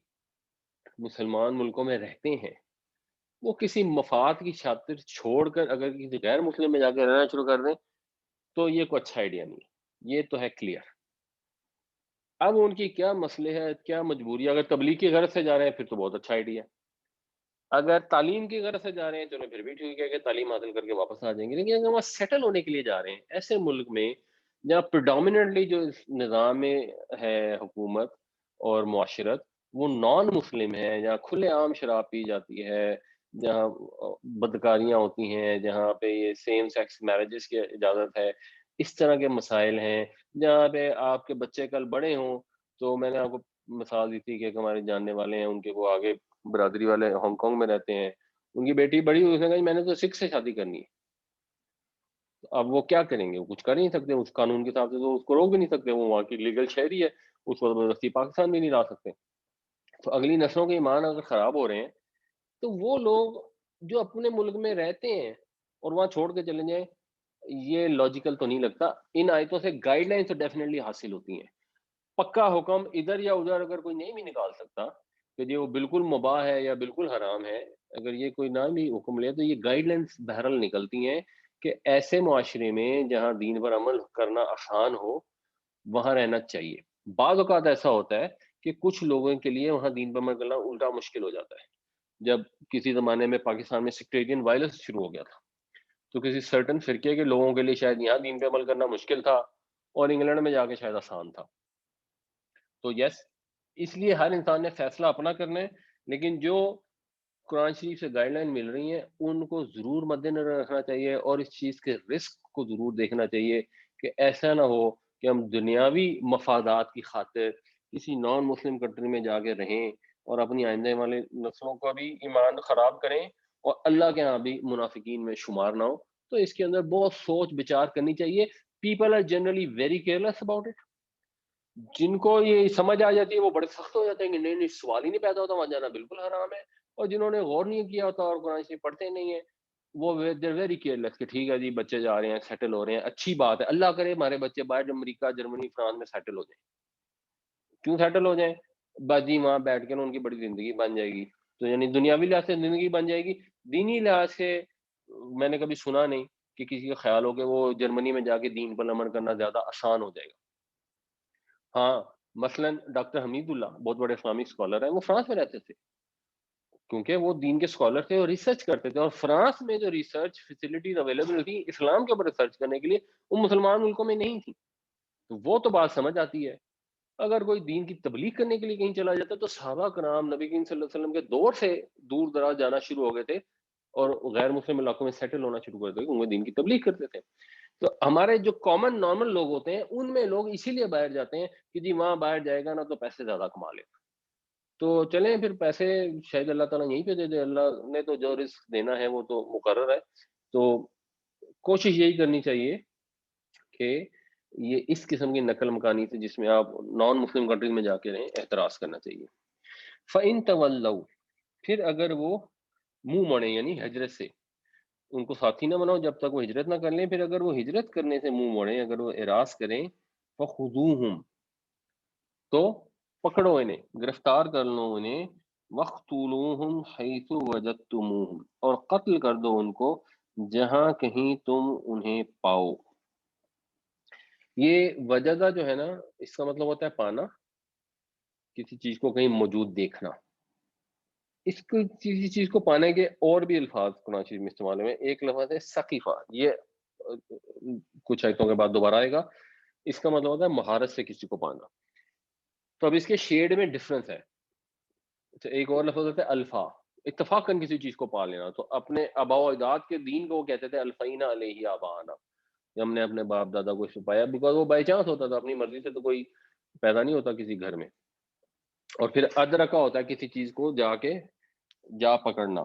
مسلمان ملکوں میں رہتے ہیں وہ کسی مفاد کی خاطر چھوڑ کر اگر کسی غیر مسلم میں جا کے رہنا شروع کر دیں تو یہ کوئی اچھا آئیڈیا نہیں ہے. یہ تو ہے کلیئر. اب ان کی کیا مسئلے ہے، کیا مجبوری ہے. اگر تبلیغ کی غرض سے جا رہے ہیں پھر تو بہت اچھا آئیڈیا ہے. اگر تعلیم کی غرض سے جا رہے ہیں چلو پھر بھی ٹھیک ہے کہ تعلیم حاصل کر کے واپس آ جائیں گے. لیکن اگر وہاں سیٹل ہونے کے لیے جا رہے ہیں ایسے ملک میں جہاں پریڈومیننٹلی جو اس نظام میں ہے حکومت اور معاشرت وہ نان مسلم ہے، جہاں کھلے عام شراب پی جاتی ہے، جہاں بدکاریاں ہوتی ہیں، جہاں پہ یہ سیم سیکس میرجز کی اجازت ہے، اس طرح کے مسائل ہیں، جہاں پہ آپ کے بچے کل بڑے ہوں. تو میں نے آپ کو مثال دی تھی کہ ایک ہمارے جاننے والے ہیں، ان کے وہ آگے برادری والے ہانگ کانگ میں رہتے ہیں، ان کی بیٹی بڑی ہوئی، اس نے کہا میں نے تو سکھ سے شادی کرنی ہے. اب وہ کیا کریں گے؟ وہ کچھ کر نہیں سکتے، اس قانون کے حساب سے تو اس کو روک بھی نہیں سکتے، وہ وہاں کی لیگل شہری ہے، اس کو زبردستی پاکستان بھی نہیں لا سکتے. تو اگلی نسلوں کے ایمان اگر خراب ہو رہے ہیں تو وہ لوگ جو اپنے ملک میں رہتے ہیں اور وہاں چھوڑ کے چلے جائیں، یہ لاجیکل تو نہیں لگتا. ان آیتوں سے گائیڈ لائن تو ڈیفینیٹلی حاصل ہوتی ہیں. پکا حکم ادھر یا ادھر اگر کوئی نہیں بھی نکال سکتا کہ یہ وہ بالکل مباح ہے یا بالکل حرام ہے، اگر یہ کوئی نہ بھی حکم لے تو یہ گائیڈ لائنس بہرحال نکلتی ہیں کہ ایسے معاشرے میں جہاں دین پر عمل کرنا آسان ہو وہاں رہنا چاہیے. بعض اوقات ایسا ہوتا ہے کہ کچھ لوگوں کے لیے وہاں دین پر عمل کرنا الٹا مشکل ہو جاتا ہے. جب کسی زمانے میں پاکستان میں سیکٹیرین وائلنس شروع ہو گیا تھا تو کسی سرٹن فرقے کے لوگوں کے لیے شاید یہاں دین پہ عمل کرنا مشکل تھا اور انگلینڈ میں جا کے شاید آسان تھا. تو یس، اس لیے ہر انسان نے فیصلہ اپنا کرنا ہے، لیکن جو قرآن شریف سے گائیڈ لائن مل رہی ہیں ان کو ضرور مد نظر رکھنا چاہیے اور اس چیز کے رسک کو ضرور دیکھنا چاہیے کہ ایسا نہ ہو کہ ہم دنیاوی مفادات کی خاطر کسی نان مسلم کنٹری میں جا کے رہیں اور اپنی آئندہ والے نسلوں کا بھی ایمان خراب کریں اور اللہ کے ہاں بھی منافقین میں شمار نہ ہو. تو اس کے اندر بہت سوچ بچار کرنی چاہیے. People are generally very careless about it. جن کو یہ سمجھ آ جاتی ہے وہ بڑے سخت ہو جاتے ہیں کہ نہیں نہیں سوال ہی نہیں پیدا ہوتا، وہاں جانا بالکل حرام ہے. اور جنہوں نے غور نہیں کیا ہوتا اور قرآن شریف پڑھتے نہیں ہیں وہ دیر ویری کیئرلیس کہ ٹھیک ہے جی بچے جا رہے ہیں سیٹل ہو رہے ہیں، اچھی بات ہے، اللہ کرے ہمارے بچے باہر امریکہ جرمنی فرانس میں سیٹل ہو جائیں. کیوں سیٹل ہو جائیں؟ بس جی وہاں بیٹھ کے نا ان کی بڑی زندگی بن جائے گی. تو یعنی دنیاوی لحاظ سے زندگی بن جائے گی، دینی لحاظ سے میں نے کبھی سنا نہیں کہ کسی کا خیال ہو کہ وہ جرمنی میں جا کے دین پر عمل کرنا زیادہ آسان ہو جائے گا. ہاں مثلا ڈاکٹر حمید اللہ بہت بڑے اسلامی اسکالر ہیں، وہ فرانس میں رہتے تھے کیونکہ وہ دین کے اسکالر تھے اور ریسرچ کرتے تھے. اور فرانس میں جو ریسرچ فیسلٹیز اویلیبل تھی اسلام کے اوپر ریسرچ کرنے کے لیے وہ مسلمان ملکوں میں نہیں تھی. تو وہ تو بات سمجھ آتی ہے. اگر کوئی دین کی تبلیغ کرنے کے لیے کہیں چلا جاتا ہے تو صحابہ کرام نبی کریم صلی اللہ علیہ وسلم کے دور سے دور دراز جانا شروع ہو گئے تھے اور غیر مسلم علاقوں میں سیٹل ہونا شروع کر دیتے کیونکہ دین کی تبلیغ کرتے تھے. تو ہمارے جو کامن نارمل لوگ ہوتے ہیں ان میں لوگ اسی لیے باہر جاتے ہیں کہ جی وہاں باہر جائے گا نا تو پیسے زیادہ کما لے. تو چلیں پھر پیسے شاید اللہ تعالیٰ یہیں پہ دے دے. اللہ نے تو جو رزق دینا ہے وہ تو مقرر ہے. تو کوشش یہی کرنی چاہیے کہ یہ اس قسم کی نقل مکانی سے جس میں آپ نان مسلم کنٹریز میں جا کے رہیں احتراز کرنا چاہیے. فَإِن تَوَلَّوْا پھر اگر وہ منہ موڑیں یعنی ہجرت سے ان کو ساتھی نہ بناؤ جب تک وہ ہجرت نہ کر لیں. پھر اگر وہ ہجرت کرنے سے منہ موڑیں اگر وہ اعراض کریں فَخُذُوهُمْ تو پکڑو انہیں گرفتار کر لو انہیں وَاقْتُلُوهُمْ حَيْثُ وَجَدتُّمُوهُمْ اور قتل کر دو ان کو جہاں کہیں تم انہیں پاؤ. یہ وجدہ جو ہے نا اس کا مطلب ہوتا ہے پانا، کسی چیز کو کہیں موجود دیکھنا. اس کو کسی چیز کو پانے کے اور بھی الفاظ قرآن شریف میں استعمال ہوئے. ایک لفظ ہے ثقیفہ، یہ کچھ آیتوں کے بعد دوبارہ آئے گا. اس کا مطلب ہوتا ہے مہارت سے کسی کو پانا. تو اب اس کے شیڈ میں ڈفرنس ہے. ایک اور لفظ ہوتا ہے الفا، اتفاقاً کسی چیز کو پا لینا. تو اپنے آباء و اجداد کے دین کو وہ کہتے تھے الفینا علیہ آبانا، ہم نے اپنے باپ دادا کو اس میں پایا، بیکاز وہ بائی چانس ہوتا تھا، اپنی مرضی سے تو کوئی پیدا نہیں ہوتا کسی گھر میں. اور پھر ادرکا ہوتا ہے کسی چیز کو جا پکڑنا.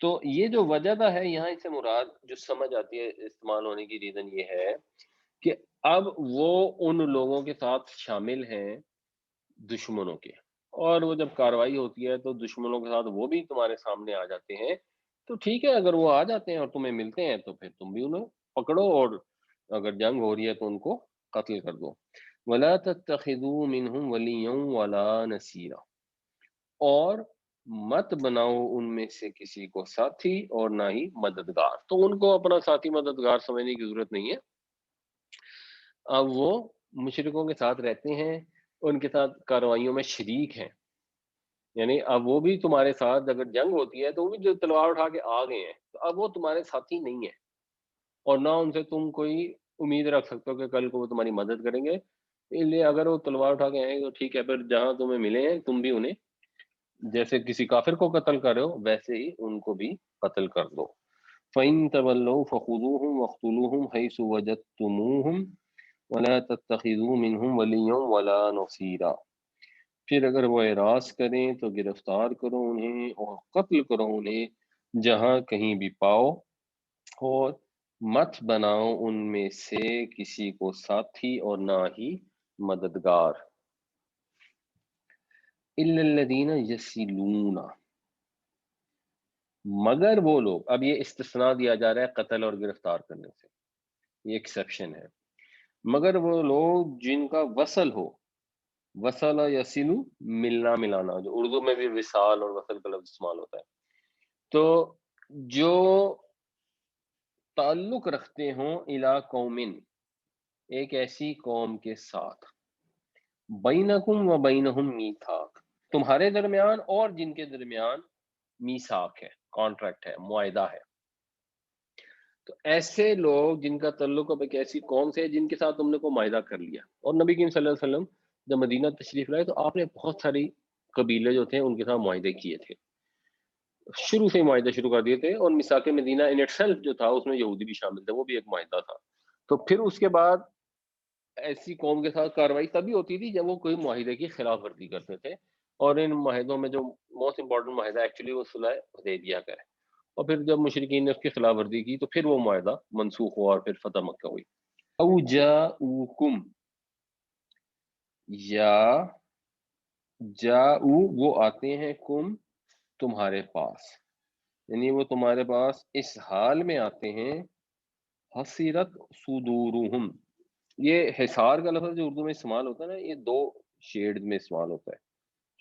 تو یہ جو وجدہ ہے یہاں اس سے مراد جو سمجھ آتی ہے استعمال ہونے کی ریزن یہ ہے کہ اب وہ ان لوگوں کے ساتھ شامل ہیں دشمنوں کے، اور وہ جب کاروائی ہوتی ہے تو دشمنوں کے ساتھ وہ بھی تمہارے سامنے آ جاتے ہیں. تو ٹھیک ہے اگر وہ آ جاتے ہیں اور تمہیں ملتے ہیں تو پھر تم بھی انہیں پکڑو اور اگر جنگ ہو رہی ہے تو ان کو قتل کر دو. وَلَا تَتَّخِذُوا مِنْهُمْ وَلِيًّا وَلَا نَصِيرًا اور مت بناؤ ان میں سے کسی کو ساتھی اور نہ ہی مددگار. تو ان کو اپنا ساتھی مددگار سمجھنے کی ضرورت نہیں ہے. اب وہ مشرکوں کے ساتھ رہتے ہیں، ان کے ساتھ کارروائیوں میں شریک ہیں، یعنی اب وہ بھی تمہارے ساتھ اگر جنگ ہوتی ہے تو وہ بھی جو تلوار اٹھا کے آ گئے ہیں تو اب وہ تمہارے ساتھی نہیں ہیں اور نہ ان سے تم کوئی امید رکھ سکتے ہو کہ کل کو وہ تمہاری مدد کریں گے. اس لیے اگر وہ تلوار اٹھا کے آئیں گے تو ٹھیک ہے، پھر جہاں تمہیں ملے ہیں تم بھی انہیں جیسے کسی کافر کو قتل کر رہے ہو ویسے ہی ان کو بھی قتل کر دو. فَإِن تَوَلَّوْا فَخُذُوهُمْ وَاقْتُلُوهُمْ حَيْثُ وَجَدتُّمُوهُمْ وَلَا تَتَّخِذُوا مِنْهُمْ وَلِيًّا وَلَا نَصِيرًا پھر اگر وہ اعراض کریں تو گرفتار کرو انہیں اور قتل کرو انہیں جہاں کہیں بھی پاؤ، اور مت بناؤ ان میں سے کسی کو ساتھی اور نہ ہی مددگار. إِلَّا الَّذِينَ يَصِلُونَ مگر وہ لوگ، اب یہ استثناء دیا جا رہا ہے قتل اور گرفتار کرنے سے، یہ ایکسیپشن ہے. مگر وہ لوگ جن کا وصل ہو، وصل یسلو ملنا ملانا، جو اردو میں بھی وصال اور وصل کا لفظ استعمال ہوتا ہے. تو جو تعلق رکھتے ہوں الا قومن ایک ایسی قوم کے ساتھ، بینکم و بینہم میثاق تمہارے درمیان اور جن کے درمیان میثاق ہے، کانٹریکٹ ہے، معاہدہ ہے. تو ایسے لوگ جن کا تعلق اب ایک ایسی قوم سے ہے جن کے ساتھ تم نے کو معاہدہ کر لیا، اور نبی کریم صلی اللہ علیہ وسلم جب مدینہ تشریف لائے تو آپ نے بہت ساری قبیلے جو تھے ان کے ساتھ معاہدے کیے تھے، شروع سے معاہدے شروع کر دیے تھے. اور میثاق مدینہ ان اٹ سیلف جو تھا اس میں یہودی بھی شامل تھے، وہ بھی ایک معاہدہ تھا. تو پھر اس کے بعد ایسی قوم کے ساتھ کارروائی تبھی ہوتی تھی جب وہ کوئی معاہدے کی خلاف ورزی کرتے تھے، اور ان معاہدوں میں جو موسٹ امپورٹنٹ معاہدہ ایکچولی وہ صلح حدیبیہ کا ہے، اور پھر جب مشرکین نے اس کی خلاف ورزی کی تو پھر وہ معاہدہ منسوخ ہوا اور پھر فتح مکہ ہوئی۔ او جاؤکم، یا جاؤ وہ آتے ہیں، کم تمہارے پاس، یعنی وہ تمہارے پاس اس حال میں آتے ہیں، حسیرت صدورہم، یہ حصار کا لفظ جو اردو میں استعمال ہوتا ہے نا، یہ دو شیڈ میں استعمال ہوتا ہے،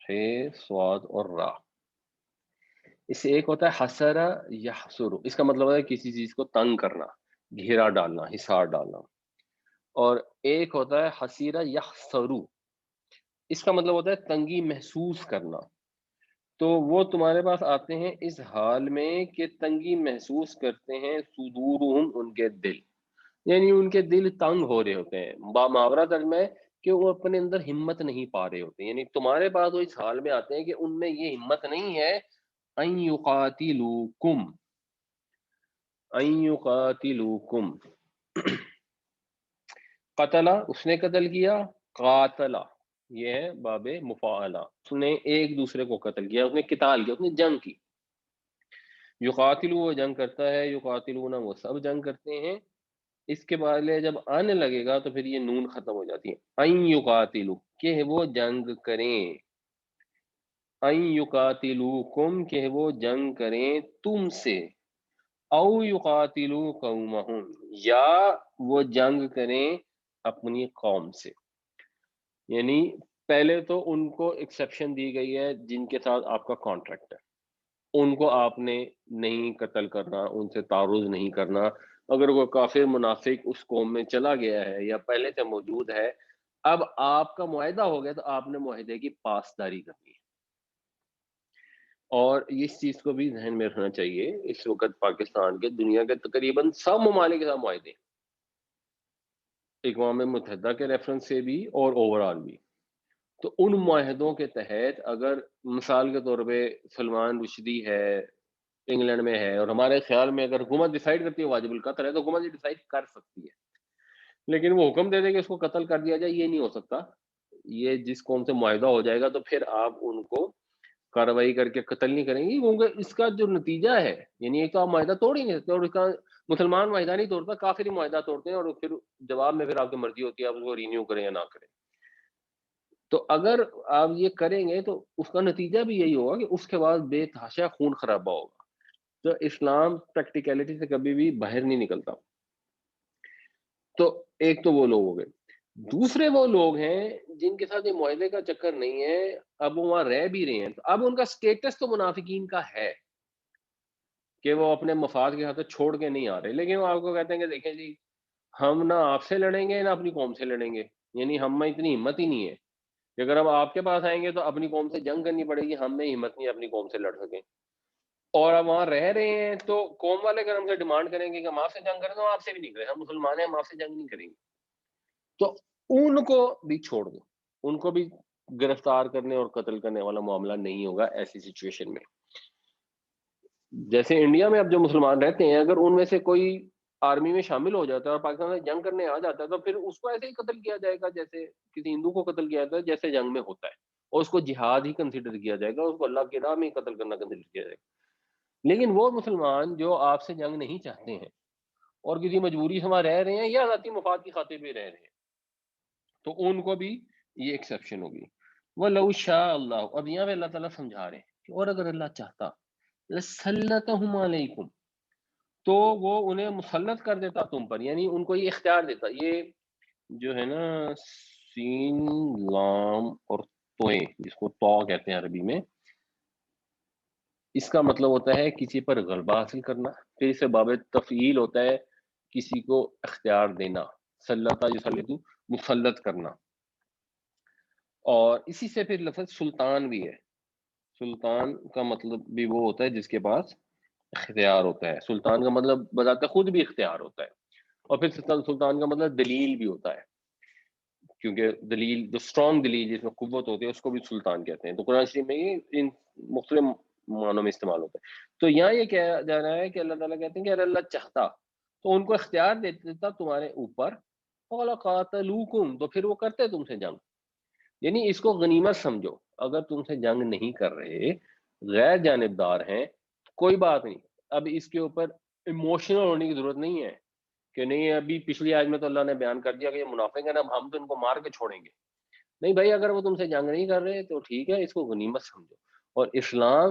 ہے سواد اور را۔ اس سے ایک ہوتا ہے حسرہ یحسر، اس کا مطلب ہے کسی چیز کو تنگ کرنا، گھیرا ڈالنا، حصار ڈالنا، اور ایک ہوتا ہے حسیرہ یحسرو، اس کا مطلب ہوتا ہے تنگی محسوس کرنا۔ تو وہ تمہارے پاس آتے ہیں اس حال میں کہ تنگی محسوس کرتے ہیں، صدورہم ان کے دل، یعنی ان کے دل تنگ ہو رہے ہوتے ہیں، محاورہ ترجمہ ہے کہ وہ اپنے اندر ہمت نہیں پا رہے ہوتے، یعنی تمہارے پاس وہ اس حال میں آتے ہیں کہ ان میں یہ ہمت نہیں ہے، ان یقاتلوکم، ان یقاتلوکم، قتلہ اس نے قتل کیا، قاتلہ یہ ہے باب مفاعلہ، اس نے ایک دوسرے کو قتل کیا، اس نے قتال کیا، اس نے جنگ کی۔ یقاتلو وہ جنگ کرتا ہے، یقاتلون وہ سب جنگ کرتے ہیں، اس کے بعد جب آنے لگے گا تو پھر یہ نون ختم ہو جاتی ہے، این یقاتلو کہ وہ جنگ کریں، این یقاتلوکم کہ وہ جنگ کریں تم سے، او یقاتلو قومہم یا وہ جنگ کریں اپنی قوم سے، یعنی پہلے تو ان کو ایکسیپشن دی گئی ہے جن کے ساتھ آپ کا کانٹریکٹ ہے، ان کو آپ نے نہیں قتل کرنا، ان سے تعرض نہیں کرنا، اگر وہ کافر منافق اس قوم میں چلا گیا ہے یا پہلے سے موجود ہے، اب آپ کا معاہدہ ہو گیا تو آپ نے معاہدے کی پاسداری کرنی ہے۔ اور اس چیز کو بھی ذہن میں رکھنا چاہیے، اس وقت پاکستان کے دنیا کے تقریباً سب ممالک کے ساتھ معاہدے ہیں، اقوام متحدہ کے ریفرنس سے بھی اور اوورال بھی، تو ان معاہدوں کے تحت اگر مثال کے طور پہ سلمان رشدی ہے، انگلینڈ میں ہے، اور ہمارے خیال میں اگر حکومت ڈیسائیڈ کرتی ہے واجب القتل ہے تو حکومت یہ ڈیسائیڈ کر سکتی ہے، لیکن وہ حکم دے دے کہ اس کو قتل کر دیا جائے، یہ نہیں ہو سکتا۔ یہ جس قوم سے معاہدہ ہو جائے گا تو پھر آپ ان کو کارروائی کر کے قتل نہیں کریں گے، کیونکہ اس کا جو نتیجہ ہے، یعنی ایک تو آپ معاہدہ توڑ ہی نہیں سکتے، اور اس کا مسلمان معاہدہ نہیں توڑتا، کافر ہی معاہدہ توڑتے ہیں، اور پھر جواب میں پھر آپ کی مرضی ہوتی ہے آپ اس کو رینیو کریں یا نہ کریں۔ تو اگر آپ یہ کریں گے تو اس کا نتیجہ بھی یہی ہوگا کہ اس کے بعد بے تحاشا خون خرابہ ہوگا۔ تو اسلام پریکٹیکلٹی سے کبھی بھی باہر نہیں نکلتا۔ تو ایک تو وہ لوگ ہو گئے، دوسرے وہ لوگ ہیں جن کے ساتھ یہ معاہدے کا چکر نہیں ہے، اب وہ وہاں رہ بھی رہے ہیں، تو اب ان کا سٹیٹس تو منافقین کا ہے کہ وہ اپنے مفاد کے ہاتھ چھوڑ کے نہیں آ رہے، لیکن وہ آپ کو کہتے ہیں کہ دیکھیں جی ہم نہ آپ سے لڑیں گے نہ اپنی قوم سے لڑیں گے، یعنی ہم میں اتنی ہمت ہی نہیں ہے کہ اگر ہم آپ کے پاس آئیں گے تو اپنی قوم سے جنگ کرنی پڑے گی، ہم میں ہمت نہیں ہے اپنی قوم سے لڑ سکیں، اور اب وہاں رہ رہے ہیں تو قوم والے اگر ہم سے ڈیمانڈ کریں گے کہ ہم آپ سے جنگ کریں تو ہم آپ سے بھی نہیں کریں، ہم مسلمان ہیں ہم آپ سے جنگ نہیں کریں گے، تو ان کو بھی چھوڑ دو، ان کو بھی گرفتار کرنے اور قتل کرنے والا معاملہ نہیں ہوگا ایسی سچویشن میں۔ جیسے انڈیا میں اب جو مسلمان رہتے ہیں اگر ان میں سے کوئی آرمی میں شامل ہو جاتا ہے اور پاکستان میں جنگ کرنے آ جاتا ہے تو پھر اس کو ایسے ہی قتل کیا جائے گا جیسے کسی ہندو کو قتل کیا جاتا ہے، جیسے جنگ میں ہوتا ہے، اور اس کو جہاد ہی کنسیڈر کیا جائے گا، اس کو اللہ کی راہ میں ہی قتل کرنا کنسیڈر کیا جائے گا۔ لیکن وہ مسلمان جو آپ سے جنگ نہیں چاہتے ہیں اور کسی مجبوری سے وہاں رہ رہے ہیں یا ذاتی مفاد کی خاطر بھی رہ رہے ہیں تو ان کو بھی یہ ایکسیپشن ہوگی۔ وَلَوْ شَاءَ اللَّهُ، اب یہاں پہ اللہ تعالیٰ سمجھا رہے ہیں کہ اور اگر اللہ چاہتا لَسَلَّطَهُمْ عَلَيْكُمْ، تو وہ انہیں مسلط کر دیتا تم پر، یعنی ان کو یہ اختیار دیتا، یہ جو ہے نا سین لام اور توئیں جس کو تو کہتے ہیں عربی میں، اس کا مطلب ہوتا ہے کسی پر غلبہ حاصل کرنا، پھر اسے باب تفعیل ہوتا ہے کسی کو اختیار دینا، سلطہ یسلط مسلط کرنا، اور اسی سے پھر لفظ سلطان بھی ہے، سلطان کا مطلب بھی وہ ہوتا ہے جس کے پاس اختیار ہوتا ہے، سلطان کا مطلب بذات خود بھی اختیار ہوتا ہے، اور پھر سلطان کا مطلب دلیل بھی ہوتا ہے، کیونکہ دلیل جو اسٹرانگ دلیل جس میں قوت ہوتی ہے اس کو بھی سلطان کہتے ہیں، تو قرآن شریف میں یہ ان مختلف معنوں میں استعمال ہوتا ہے۔ تو یہاں یہ کہا جا رہا ہے کہ اللہ تعالیٰ کہتے ہیں کہ اگر اللہ چاہتا تو ان کو اختیار دے دیتا تمہارے اوپر قال قاتلوکم، تو پھر وہ کرتے تم سے جنگ. یعنی اس کو غنیمت سمجھو. اگر تم سے جنگ نہیں کر رہے، غیر جانبدار ہیں، کوئی بات نہیں. اب اس کے اوپر ایموشنل ہونے کی ضرورت نہیں ہے کہ نہیں ابھی پچھلی آیت میں تو اللہ نے بیان کر دیا کہ یہ منافق ہیں نا، اب ہم تو ان کو مار کے چھوڑیں گے. نہیں بھائی، اگر وہ تم سے جنگ نہیں کر رہے تو ٹھیک ہے، اس کو غنیمت سمجھو. اور اسلام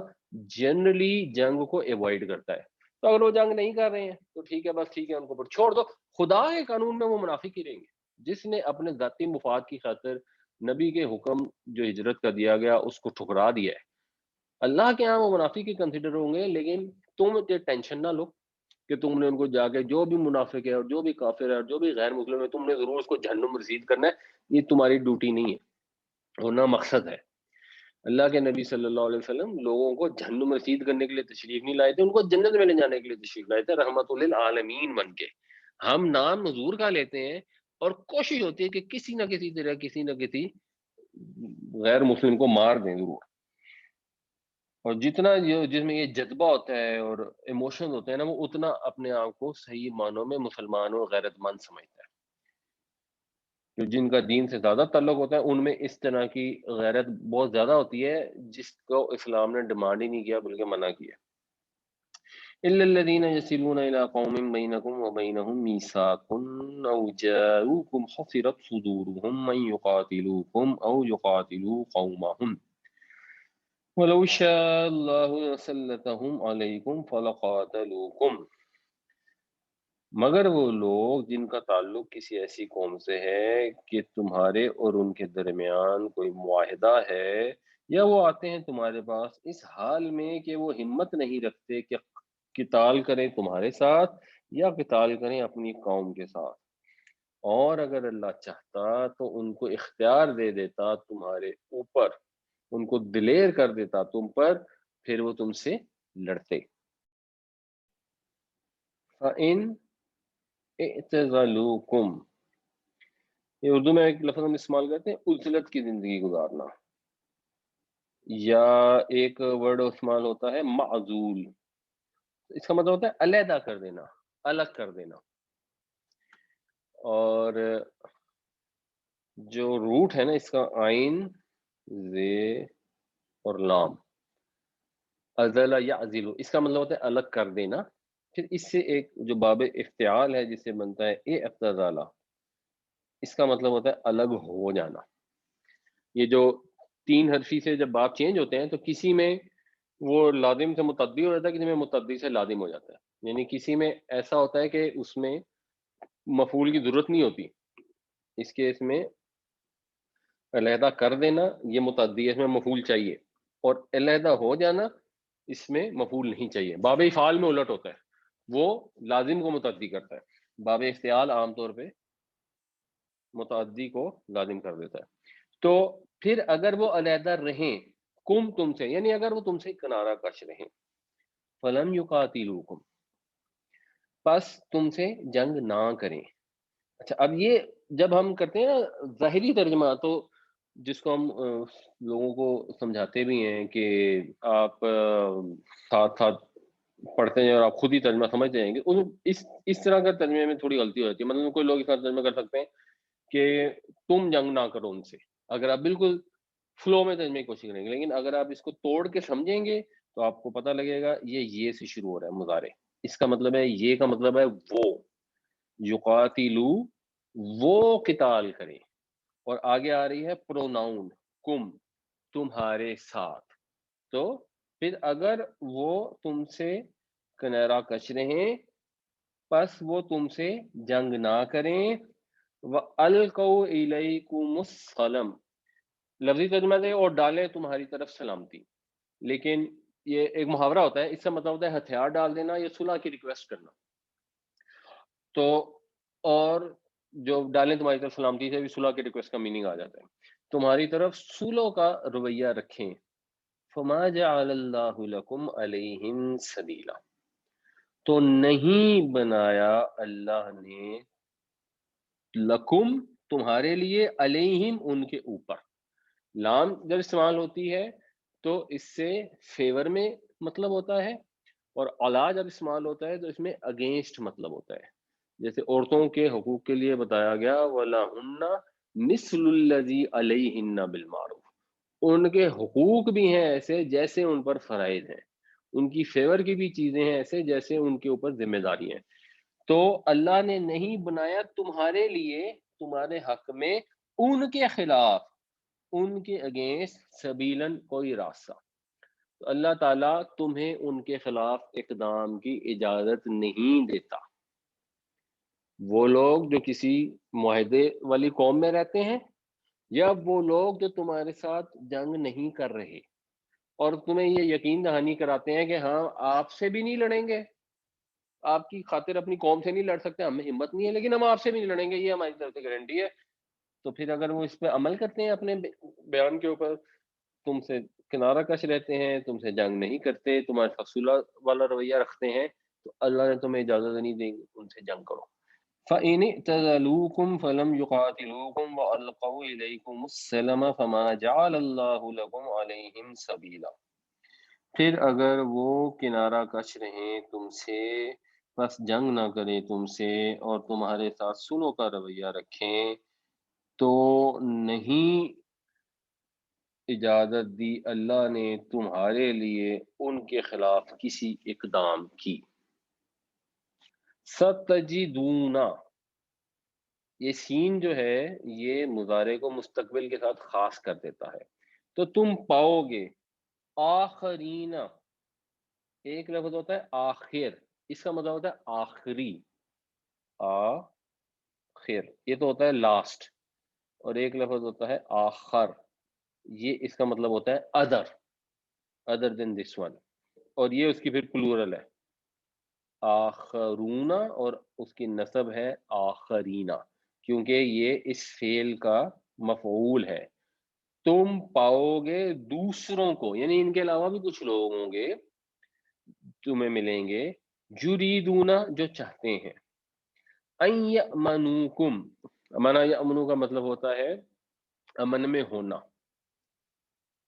جنرلی جنگ کو ایوائڈ کرتا ہے. تو اگر وہ جنگ نہیں کر رہے ہیں تو ٹھیک ہے، بس ٹھیک ہے، ان کو چھوڑ دو. خدا کے قانون میں وہ منافق ہی رہیں گے. جس نے اپنے ذاتی مفاد کی خاطر نبی کے حکم جو ہجرت کا دیا گیا اس کو ٹھکرا دیا ہے، اللہ کے ہاں وہ منافق ہی کنسیڈر ہوں گے. لیکن تم یہ ٹینشن نہ لو کہ تم نے ان کو جا کے جو بھی منافق ہے اور جو بھی کافر ہے اور جو بھی غیر مسلم ہے تم نے ضرور اس کو جہنم رسید کرنا ہے. یہ تمہاری ڈیوٹی نہیں ہے اور نہ مقصد ہے. اللہ کے نبی صلی اللہ علیہ وسلم لوگوں کو جہنم رسید کرنے کے لیے تشریف نہیں لائے تھے، ان کو جنت میں لے جانے کے لیے تشریف لائے تھے، رحمت للعالمین بن کے. ہم نام حضور کا لیتے ہیں اور کوشش ہوتی ہے کہ کسی نہ کسی طرح کسی نہ کسی غیر مسلم کو مار دیں ضرور. اور جتنا جس میں یہ جذبہ ہوتا ہے اور ایموشن ہوتے ہیں نا، وہ اتنا اپنے آپ کو صحیح معنوں میں مسلمان اور غیرت مند سمجھتا ہے. جو جن کا دین سے زیادہ تعلق ہوتا ہے ان میں اس طرح کی غیرت بہت زیادہ ہوتی ہے، جس کو اسلام نے ڈیمانڈ ہی نہیں کیا بلکہ منع کیا. إلا الذين يصلون إلى قوم بينكم وبينهم ميثاق أو جاءوكم حصرت صدورهم أن يقاتلوكم أو يقاتلوا قومهم ولو شاء الله لسلطهم عليكم فلقاتلوكم. مگر وہ لوگ جن کا تعلق کسی ایسی قوم سے ہے کہ تمہارے اور ان کے درمیان کوئی معاہدہ ہے، یا وہ آتے ہیں تمہارے پاس اس حال میں کہ وہ ہمت نہیں رکھتے کہ قتال کریں تمہارے ساتھ یا قتال کریں اپنی قوم کے ساتھ. اور اگر اللہ چاہتا تو ان کو اختیار دے دیتا تمہارے اوپر، ان کو دلیر کر دیتا تم پر، پھر وہ تم سے لڑتے. فَإِنْ اعتزلوکم، یہ اردو میں ایک لفظ ہم استعمال کرتے ہیں عزلت کی زندگی گزارنا، یا ایک ورڈ استعمال ہوتا ہے معزول. اس کا مطلب ہوتا ہے علیحدہ کر دینا، الگ کر دینا. اور جو روٹ ہے نا اس کا عین زے اور لام، ازل یا ازیلو، اس کا مطلب ہوتا ہے الگ کر دینا. پھر اس سے ایک جو باب افتعال ہے جس سے بنتا ہے اے افتضالہ، اس کا مطلب ہوتا ہے الگ ہو جانا. یہ جو تین حرفی سے جب باب چینج ہوتے ہیں تو کسی میں وہ لازم سے متعدی ہو جاتا ہے، کسی میں متعدی سے لازم ہو جاتا ہے. یعنی کسی میں ایسا ہوتا ہے کہ اس میں مفعول کی ضرورت نہیں ہوتی، اس کیس میں علیحدہ کر دینا یہ متعدی ہے، اس میں مفعول چاہیے، اور علیحدہ ہو جانا اس میں مفعول نہیں چاہیے. باب افعال میں الٹ ہوتا ہے، وہ لازم کو متعدی کرتا ہے. باب افتعال عام طور پہ متعدی کو لازم کر دیتا ہے. تو پھر اگر وہ علیحدہ رہیں کم تم سے، یعنی اگر وہ تم سے کنارہ کش رہیں، فلم یقاتلوکم، پس تم سے جنگ نہ کریں. اچھا، اب یہ جب ہم کرتے ہیں نا ظاہری ترجمہ، تو جس کو ہم لوگوں کو سمجھاتے بھی ہیں کہ آپ ساتھ ساتھ پڑھتے ہیں اور آپ خود ہی ترجمہ سمجھتے جائیں گے، اس طرح کا ترجمے میں تھوڑی غلطی ہو جاتی ہے. مطلب کوئی لوگ اس طرح ترجمہ کر سکتے ہیں کہ تم جنگ نہ کرو ان سے، اگر آپ بالکل فلو میں ترجمے کی کوشش کریں گے. لیکن اگر آپ اس کو توڑ کے سمجھیں گے تو آپ کو پتہ لگے گا یہ سے شروع ہو رہا ہے مضارع. اس کا مطلب ہے، یہ کا مطلب ہے وہ یقاتلو، وہ قتال کریں، اور آگے آ رہی ہے پروناؤن کم، تمہارے ساتھ. تو پھر اگر وہ تم سے کنارہ کش رہیں پس وہ تم سے جنگ نہ کریں. وَأَلْقَوْا إِلَيْكُمُ السَّلَمَ، لفظی ترجمہ دے اور ڈالیں تمہاری طرف سلامتی. لیکن یہ ایک محاورہ ہوتا ہے، اس کا مطلب ہوتا ہے ہتھیار ڈال دینا یا صلح کی ریکویسٹ کرنا. تو اور جو ڈالیں تمہاری طرف سلامتی سے بھی صلح کی ریکویسٹ کا میننگ آ جاتا ہے. تمہاری طرف صلح کا رویہ رکھیں. فما جعل اللہ لکم علیہم سبیلا، تو نہیں بنایا اللہ نے لکم تمہارے لیے علیہم ان کے اوپر. لام جب استعمال ہوتی ہے تو اس سے فیور میں مطلب ہوتا ہے، اور علا جب استعمال ہوتا ہے تو اس میں اگینسٹ مطلب ہوتا ہے. جیسے عورتوں کے حقوق کے لیے بتایا گیا وَلَهُنَّ مِثْلُ الَّذِي عَلَيْهِنَّ بِالْمَعْرُوفِ، ان کے حقوق بھی ہیں ایسے جیسے ان پر فرائض ہیں، ان کی فیور کی بھی چیزیں ہیں ایسے جیسے ان کے اوپر ذمہ داری ہیں۔ تو اللہ نے نہیں بنایا تمہارے لیے تمہارے حق میں ان کے خلاف، ان کے اگینسٹ سبیلاً کوئی راستہ۔ تو اللہ تعالیٰ تمہیں ان کے خلاف اقدام کی اجازت نہیں دیتا۔ وہ لوگ جو کسی معاہدے والی قوم میں رہتے ہیں، یا وہ لوگ جو تمہارے ساتھ جنگ نہیں کر رہے اور تمہیں یہ یقین دہانی کراتے ہیں کہ ہاں آپ سے بھی نہیں لڑیں گے، آپ کی خاطر اپنی قوم سے نہیں لڑ سکتے، ہمیں ہمت نہیں ہے لیکن ہم آپ سے بھی نہیں لڑیں گے، یہ ہماری طرف سے گارنٹی ہے۔ تو پھر اگر وہ اس پہ عمل کرتے ہیں اپنے بیان کے اوپر، تم سے کنارہ کش رہتے ہیں، تم سے جنگ نہیں کرتے، تمہارے ساتھ صلح والا رویہ رکھتے ہیں، تو اللہ نے تمہیں اجازت نہیں دی ان سے جنگ کرو۔ فَإِنِ اعْتَزَلُوكُمْ فَلَمْ يُقَاتِلُوكُمْ وَأَلْقَوْا إِلَيْكُمُ السَّلَمَ فَمَا جَعَلَ اللَّهُ لَكُمْ عَلَيْهِمْ سَبِيلًا، پھر اگر وہ کنارہ کش رہیں تم سے، بس جنگ نہ کریں تم سے اور تمہارے ساتھ سلو کا رویہ رکھیں، تو نہیں اجازت دی اللہ نے تمہارے لیے ان کے خلاف کسی اقدام کی۔ ستجدون، یہ سین جو ہے یہ مضارع کو مستقبل کے ساتھ خاص کر دیتا ہے، تو تم پاؤ گے آخرین، ایک لفظ ہوتا ہے آخر، اس کا مطلب ہوتا ہے آخری، آخر یہ تو ہوتا ہے لاسٹ، اور ایک لفظ ہوتا ہے آخر، یہ اس کا مطلب ہوتا ہے ادر دین دس ون، اور یہ اس کی پھر پلورل ہے آخرون، اور اس کی نسب ہے آخرینا، کیونکہ یہ اس فعل کا مفعول ہے۔ تم پاؤ گے دوسروں کو، یعنی ان کے علاوہ بھی کچھ لوگ ہوں گے تمہیں ملیں گے، یریدونا جو چاہتے ہیں، ان یأمنوکم، امنا یأمنو کا مطلب ہوتا ہے امن میں ہونا،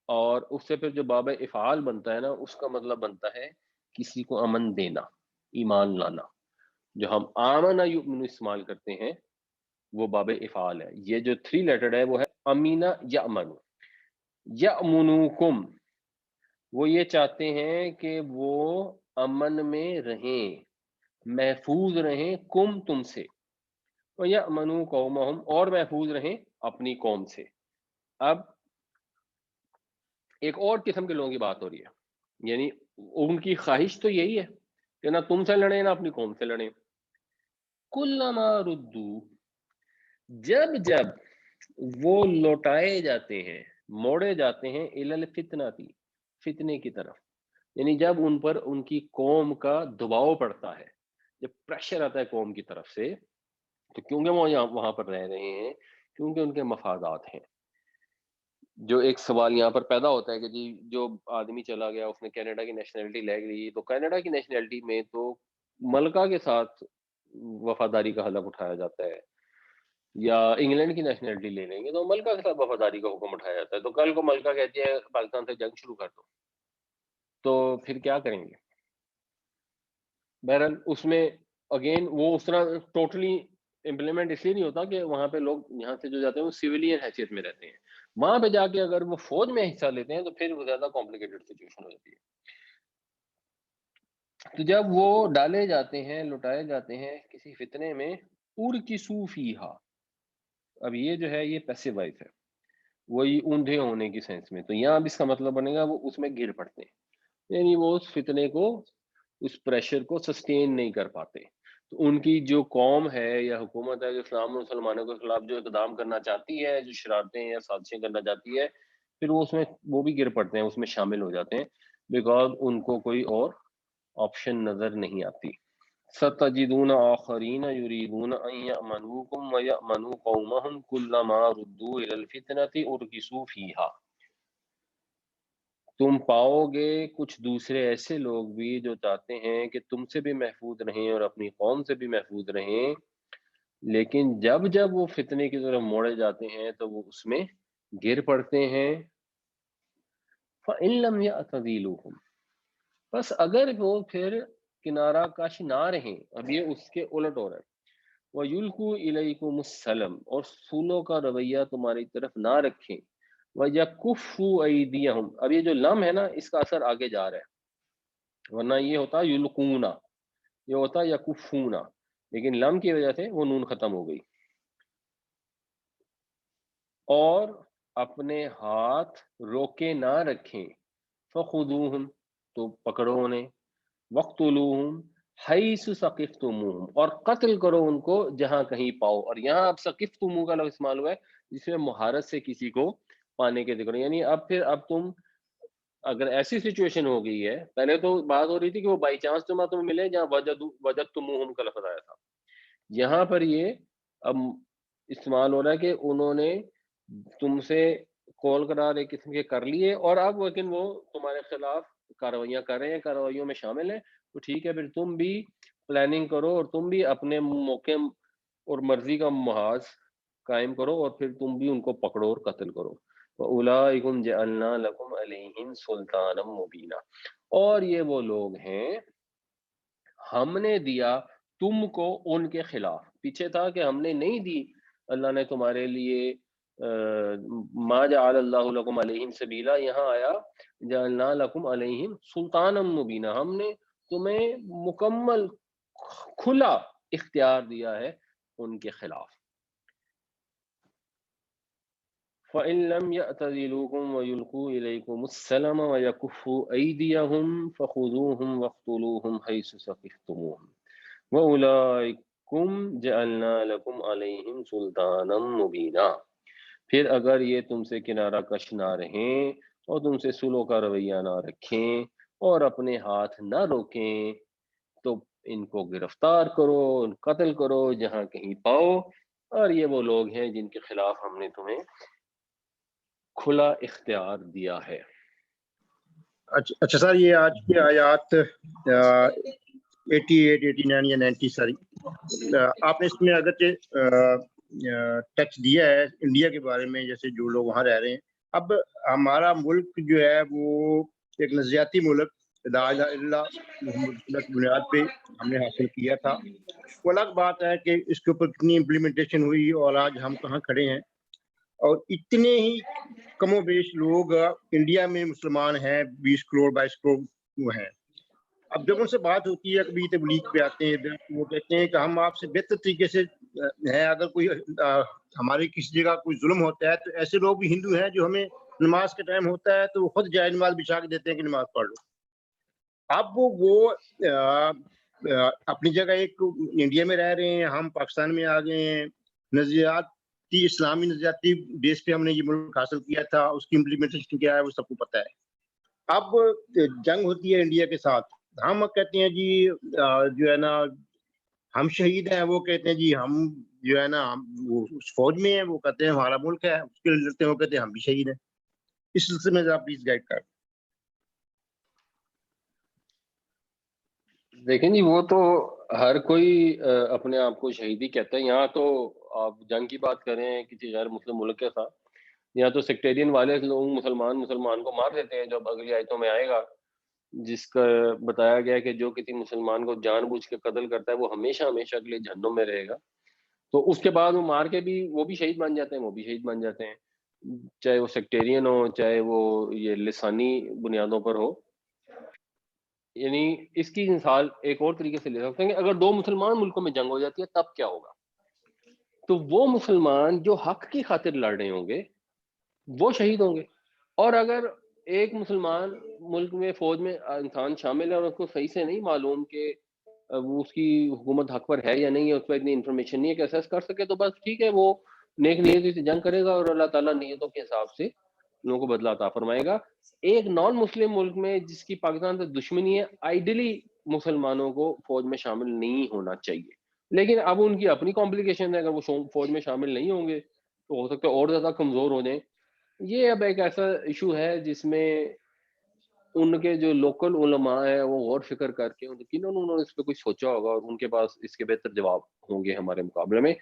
اور اس سے پھر جو باب افعال بنتا ہے نا، اس کا مطلب بنتا ہے کسی کو امن دینا، ایمان لانا۔ جو ہم آمن یؤمن استعمال کرتے ہیں وہ باب افعال ہے، یہ جو 3 لیٹر ہے وہ ہے امینا یأمن۔ یأمنوکم، وہ یہ چاہتے ہیں کہ وہ امن میں رہیں، محفوظ رہیں کم تم سے، وَيَأْمَنُوا قَوْمَهُمْ، اور محفوظ رہیں اپنی قوم سے۔ اب ایک اور قسم کے لوگوں کی بات ہو رہی ہے، یعنی ان کی خواہش تو یہی ہے کہ نہ تم سے لڑیں نہ اپنی قوم سے لڑیں۔ کُلَّمَا رُدُّوا، جب جب وہ لوٹائے جاتے ہیں، موڑے جاتے ہیں، اِلَى الْفِتْنَةِ، فتنے کی طرف، یعنی جب ان پر ان کی قوم کا دباؤ پڑتا ہے، جب پریشر آتا ہے قوم کی طرف سے، تو کیونکہ وہ وہاں پر رہ رہے ہیں، کیونکہ ان کے مفادات ہیں۔ جو ایک سوال یہاں پر پیدا ہوتا ہے کہ جی جو آدمی چلا گیا اس نے کینیڈا کی نیشنلٹی لے لی، تو کینیڈا کی نیشنلٹی میں تو ملکہ کے ساتھ وفاداری کا حلف اٹھایا جاتا ہے، یا انگلینڈ کی نیشنلٹی لے لیں گے تو ملکہ کے ساتھ وفاداری کا حکم اٹھایا جاتا ہے، تو کل کو ملکہ کہتی ہے پاکستان سے جنگ شروع کر دو، تو پھر کیا کریں گے؟ بہرحال اس میں اگین وہ اس طرح ٹوٹلی امپلیمنٹ اس لیے نہیں ہوتا کہ وہاں پہ لوگ یہاں سے جو جاتے ہیں وہ سویلین حیثیت میں رہتے ہیں، وہاں پہ جا کے اگر وہ فوج میں حصہ لیتے ہیں تو پھر وہ زیادہ کمپلیکیٹڈ سچویشن ہو جاتی ہے۔ تو جب وہ ڈالے جاتے ہیں، لٹائے جاتے ہیں کسی فتنے میں، ارکسو فیہا، اب یہ جو ہے یہ پیسو وائس ہے، وہی اوندھے ہونے کی سینس میں، تو یہاں بھی اس کا مطلب بنے گا وہ اس میں گر پڑتے ہیں، یعنی وہ اس فتنے کو، اس پریشر کو سسٹین نہیں کر پاتے۔ تو ان کی جو قوم ہے یا حکومت ہے جو اسلام و مسلمانوں کے خلاف جو اقدام کرنا چاہتی ہے، جو شرارتیں یا سازشیں کرنا چاہتی ہے، پھر وہ اس میں وہ بھی گر پڑتے ہیں، اس میں شامل ہو جاتے ہیں، بیکاز ان کو کوئی اور آپشن نظر نہیں آتی۔ ستجدون آخرین یریدون ان یأمنوکم ویأمنوا قومہم کلما ردوا الی الفتنۃ ارکسوا فیہا، تم پاؤ گے کچھ دوسرے ایسے لوگ بھی جو چاہتے ہیں کہ تم سے بھی محفوظ رہیں اور اپنی قوم سے بھی محفوظ رہیں، لیکن جب جب وہ فتنے کی طرف موڑے جاتے ہیں تو وہ اس میں گر پڑتے ہیں۔ فَإِن لَّمْ يَعْتَزِلُوكُمْ، بس اگر وہ پھر کنارہ کش نہ رہیں، اب یہ اس کے الٹ ہو رہا ہے، وَيُلْقُوا إِلَيْكُمُ السَّلَمَ، اور صلح کا رویہ تمہاری طرف نہ رکھیں، وَيَكُفُّوا أَيْدِيَهُمْ، اب یہ جو لم ہے نا اس کا اثر آگے جا رہا ہے، ورنہ یہ ہوتا یلقونا، یہ ہوتا یکفونا، لیکن لم کی وجہ سے وہ نون ختم ہو گئی۔ اور اپنے ہاتھ روکے نہ رکھیں، فخذوہم، تو پکڑو انہیں، وقتلوہم حیث ثقفتموہم، اور قتل کرو ان کو جہاں کہیں پاؤ، اور یہاں اب ثقفتموہ کا لفظ استعمال ہوا ہے جس میں مہارت سے کسی کو پانے کے ذکر، یعنی اب تم اگر ایسی سچویشن ہو گئی ہے، پہلے تو بات ہو رہی تھی کہ وہ بائی چانس تمہیں ملے جہاں وجدتموہم کا لفظ آیا تھا، یہاں پر یہ اب استعمال ہو رہا ہے کہ انہوں نے تم سے کال قرار ایک قسم کے کر لیے، اور اب لیکن وہ تمہارے خلاف کارروائیاں کر رہے ہیں، کارروائیوں میں شامل ہیں، تو ٹھیک ہے پھر تم بھی پلاننگ کرو اور تم بھی اپنے موقع اور مرضی کا محاذ قائم کرو، اور پھر تم بھی ان کو پکڑو اور قتل کرو۔ وَأُولَٰئِكُمْ جَعَلْنَا لَكُمْ عَلَيْهِمْ سُلْطَانًا مُبِينًا، اور یہ وہ لوگ ہیں ہم نے دیا تم کو ان کے خلاف، پیچھے تھا کہ ہم نے نہیں دی اللہ نے تمہارے لیے ما جعل اللہ لکم علیہم سبیلا، یہاں آیا جعلنا لکم علیہم سلطانا مبینہ، ہم نے تمہیں مکمل کھلا اختیار دیا ہے ان کے خلاف۔ فَإِن لَّمْ يَعْتَزِلُوكُمْ وَيُلْقُوا إِلَيْكُمُ السَّلَمَ وَيَكُفُّوا أَيْدِيَهُمْ فَخُذُوهُمْ وَاقْتُلُوهُمْ حَيْثُ ثَقِفْتُمُوهُمْ وَأُولَٰئِكُمْ جَعَلْنَا لَكُمْ عَلَيْهِمْ سُلْطَانًا مُّبِينًا، پھر اگر یہ تم سے کنارہ کش نہ رہیں اور تم سے صلح کا رویہ نہ رکھیں اور اپنے ہاتھ نہ روکیں تو ان کو گرفتار کرو، ان قتل کرو جہاں کہیں پاؤ، اور یہ وہ لوگ ہیں جن کے خلاف ہم نے تمہیں کھلا اختیار دیا ہے۔ اچھا سر، یہ آج کی آیات 88 89 یا 90 ساری آپ نے اس میں اگرچہ ٹچ دیا ہے انڈیا کے بارے میں، جیسے جو لوگ وہاں رہ رہے ہیں، اب ہمارا ملک جو ہے وہ ایک نظریاتی ملک لا الہ الا اللہ محمد رسول اللہ کی بنیاد پہ ہم نے حاصل کیا تھا، وہ الگ بات ہے کہ اس کے اوپر کتنی امپلیمنٹیشن ہوئی اور آج ہم کہاں کھڑے ہیں، اور اتنے ہی کم و بیش لوگ انڈیا میں مسلمان ہیں، 20 کروڑ 22 کروڑ وہ ہیں۔ اب جب ان سے بات ہوتی ہے، کبھی تبلیغ پہ آتے ہیں، وہ کہتے ہیں کہ ہم آپ سے بہتر طریقے سے ہیں، اگر کوئی ہماری کسی جگہ کوئی ظلم ہوتا ہے تو ایسے لوگ بھی ہندو ہیں جو ہمیں نماز کا ٹائم ہوتا ہے تو وہ خود جائے نماز بچھا کے دیتے ہیں کہ نماز پڑھ لو۔ اب وہ اپنی جگہ ایک انڈیا میں رہ رہے ہیں، ہم پاکستان میں آ گئے ہیں، نظریاتی اسلامی نظریاتی بیس پہ ہم نے یہ ملک حاصل کیا تھا، اس کی امپلیمنٹیشن کیا ہے وہ سب کو پتہ ہے۔ اب جنگ ہوتی ہے انڈیا کے ساتھ، ہم کہتے ہیں جی جو ہے نا ہم شہید ہیں، وہ کہتے ہیں جی ہم جو ہے نا وہ اس فوج میں ہیں، وہ کہتے ہیں ہمارا ملک ہے، اس کے لڑتے ہیں، وہ کہتے ہیں ہم بھی شہید ہیں۔ اس سلسلے میں آپ پلیز گائیڈ کر۔ دیکھیں جی، وہ تو ہر کوئی اپنے آپ کو شہیدی کہتا ہے، یہاں تو آپ جنگ کی بات کریں کسی غیر مسلم ملک کے ساتھ، یہاں تو سیکٹیرین والے لوگ مسلمان کو مار دیتے ہیں، جو اگلی آیتوں میں آئے گا، جس کا بتایا گیا کہ جو کسی مسلمان کو جان بوجھ کے قتل کرتا ہے وہ ہمیشہ ہمیشہ کے لیے جہنم میں رہے گا، تو اس کے بعد وہ مار کے بھی وہ بھی شہید بن جاتے ہیں، وہ بھی شہید بن جاتے ہیں، چاہے وہ سیکٹیرین ہو، چاہے وہ یہ لسانی بنیادوں پر ہو۔ یعنی اس کی مثال ایک اور طریقے سے لے سکتے ہیں کہ اگر دو مسلمان ملکوں میں جنگ ہو جاتی ہے تب کیا ہوگا؟ تو وہ مسلمان جو حق کی خاطر لڑ رہے ہوں گے وہ شہید ہوں گے، اور اگر ایک مسلمان ملک میں فوج میں انسان شامل ہے اور اس کو صحیح سے نہیں معلوم کہ وہ اس کی حکومت حق پر ہے یا نہیں ہے، اس پر اتنی انفارمیشن نہیں ہے کہ اسیس کر سکے، تو بس ٹھیک ہے، وہ نیک نیتی سے جنگ کرے گا اور اللہ تعالیٰ نیتوں کے حساب سے لوگوں کو بدلہ عطا فرمائے گا۔ ایک نان مسلم ملک میں جس کی پاکستان سے دشمنی ہے، آئیڈیلی مسلمانوں کو فوج میں شامل نہیں ہونا چاہیے، لیکن اب ان کی اپنی کمپلیکیشن ہے، اگر وہ فوج میں شامل نہیں ہوں گے تو ہو سکتا ہے اور زیادہ کمزور ہو جائیں۔ یہ اب ایک ایسا ایشو ہے جس میں ان کے جو لوکل علماء ہیں وہ غور فکر کر کے یقیناً انہوں نے اس پہ کچھ سوچا ہوگا اور ان کے پاس اس کے بہتر جواب ہوں گے ہمارے مقابلے میں۔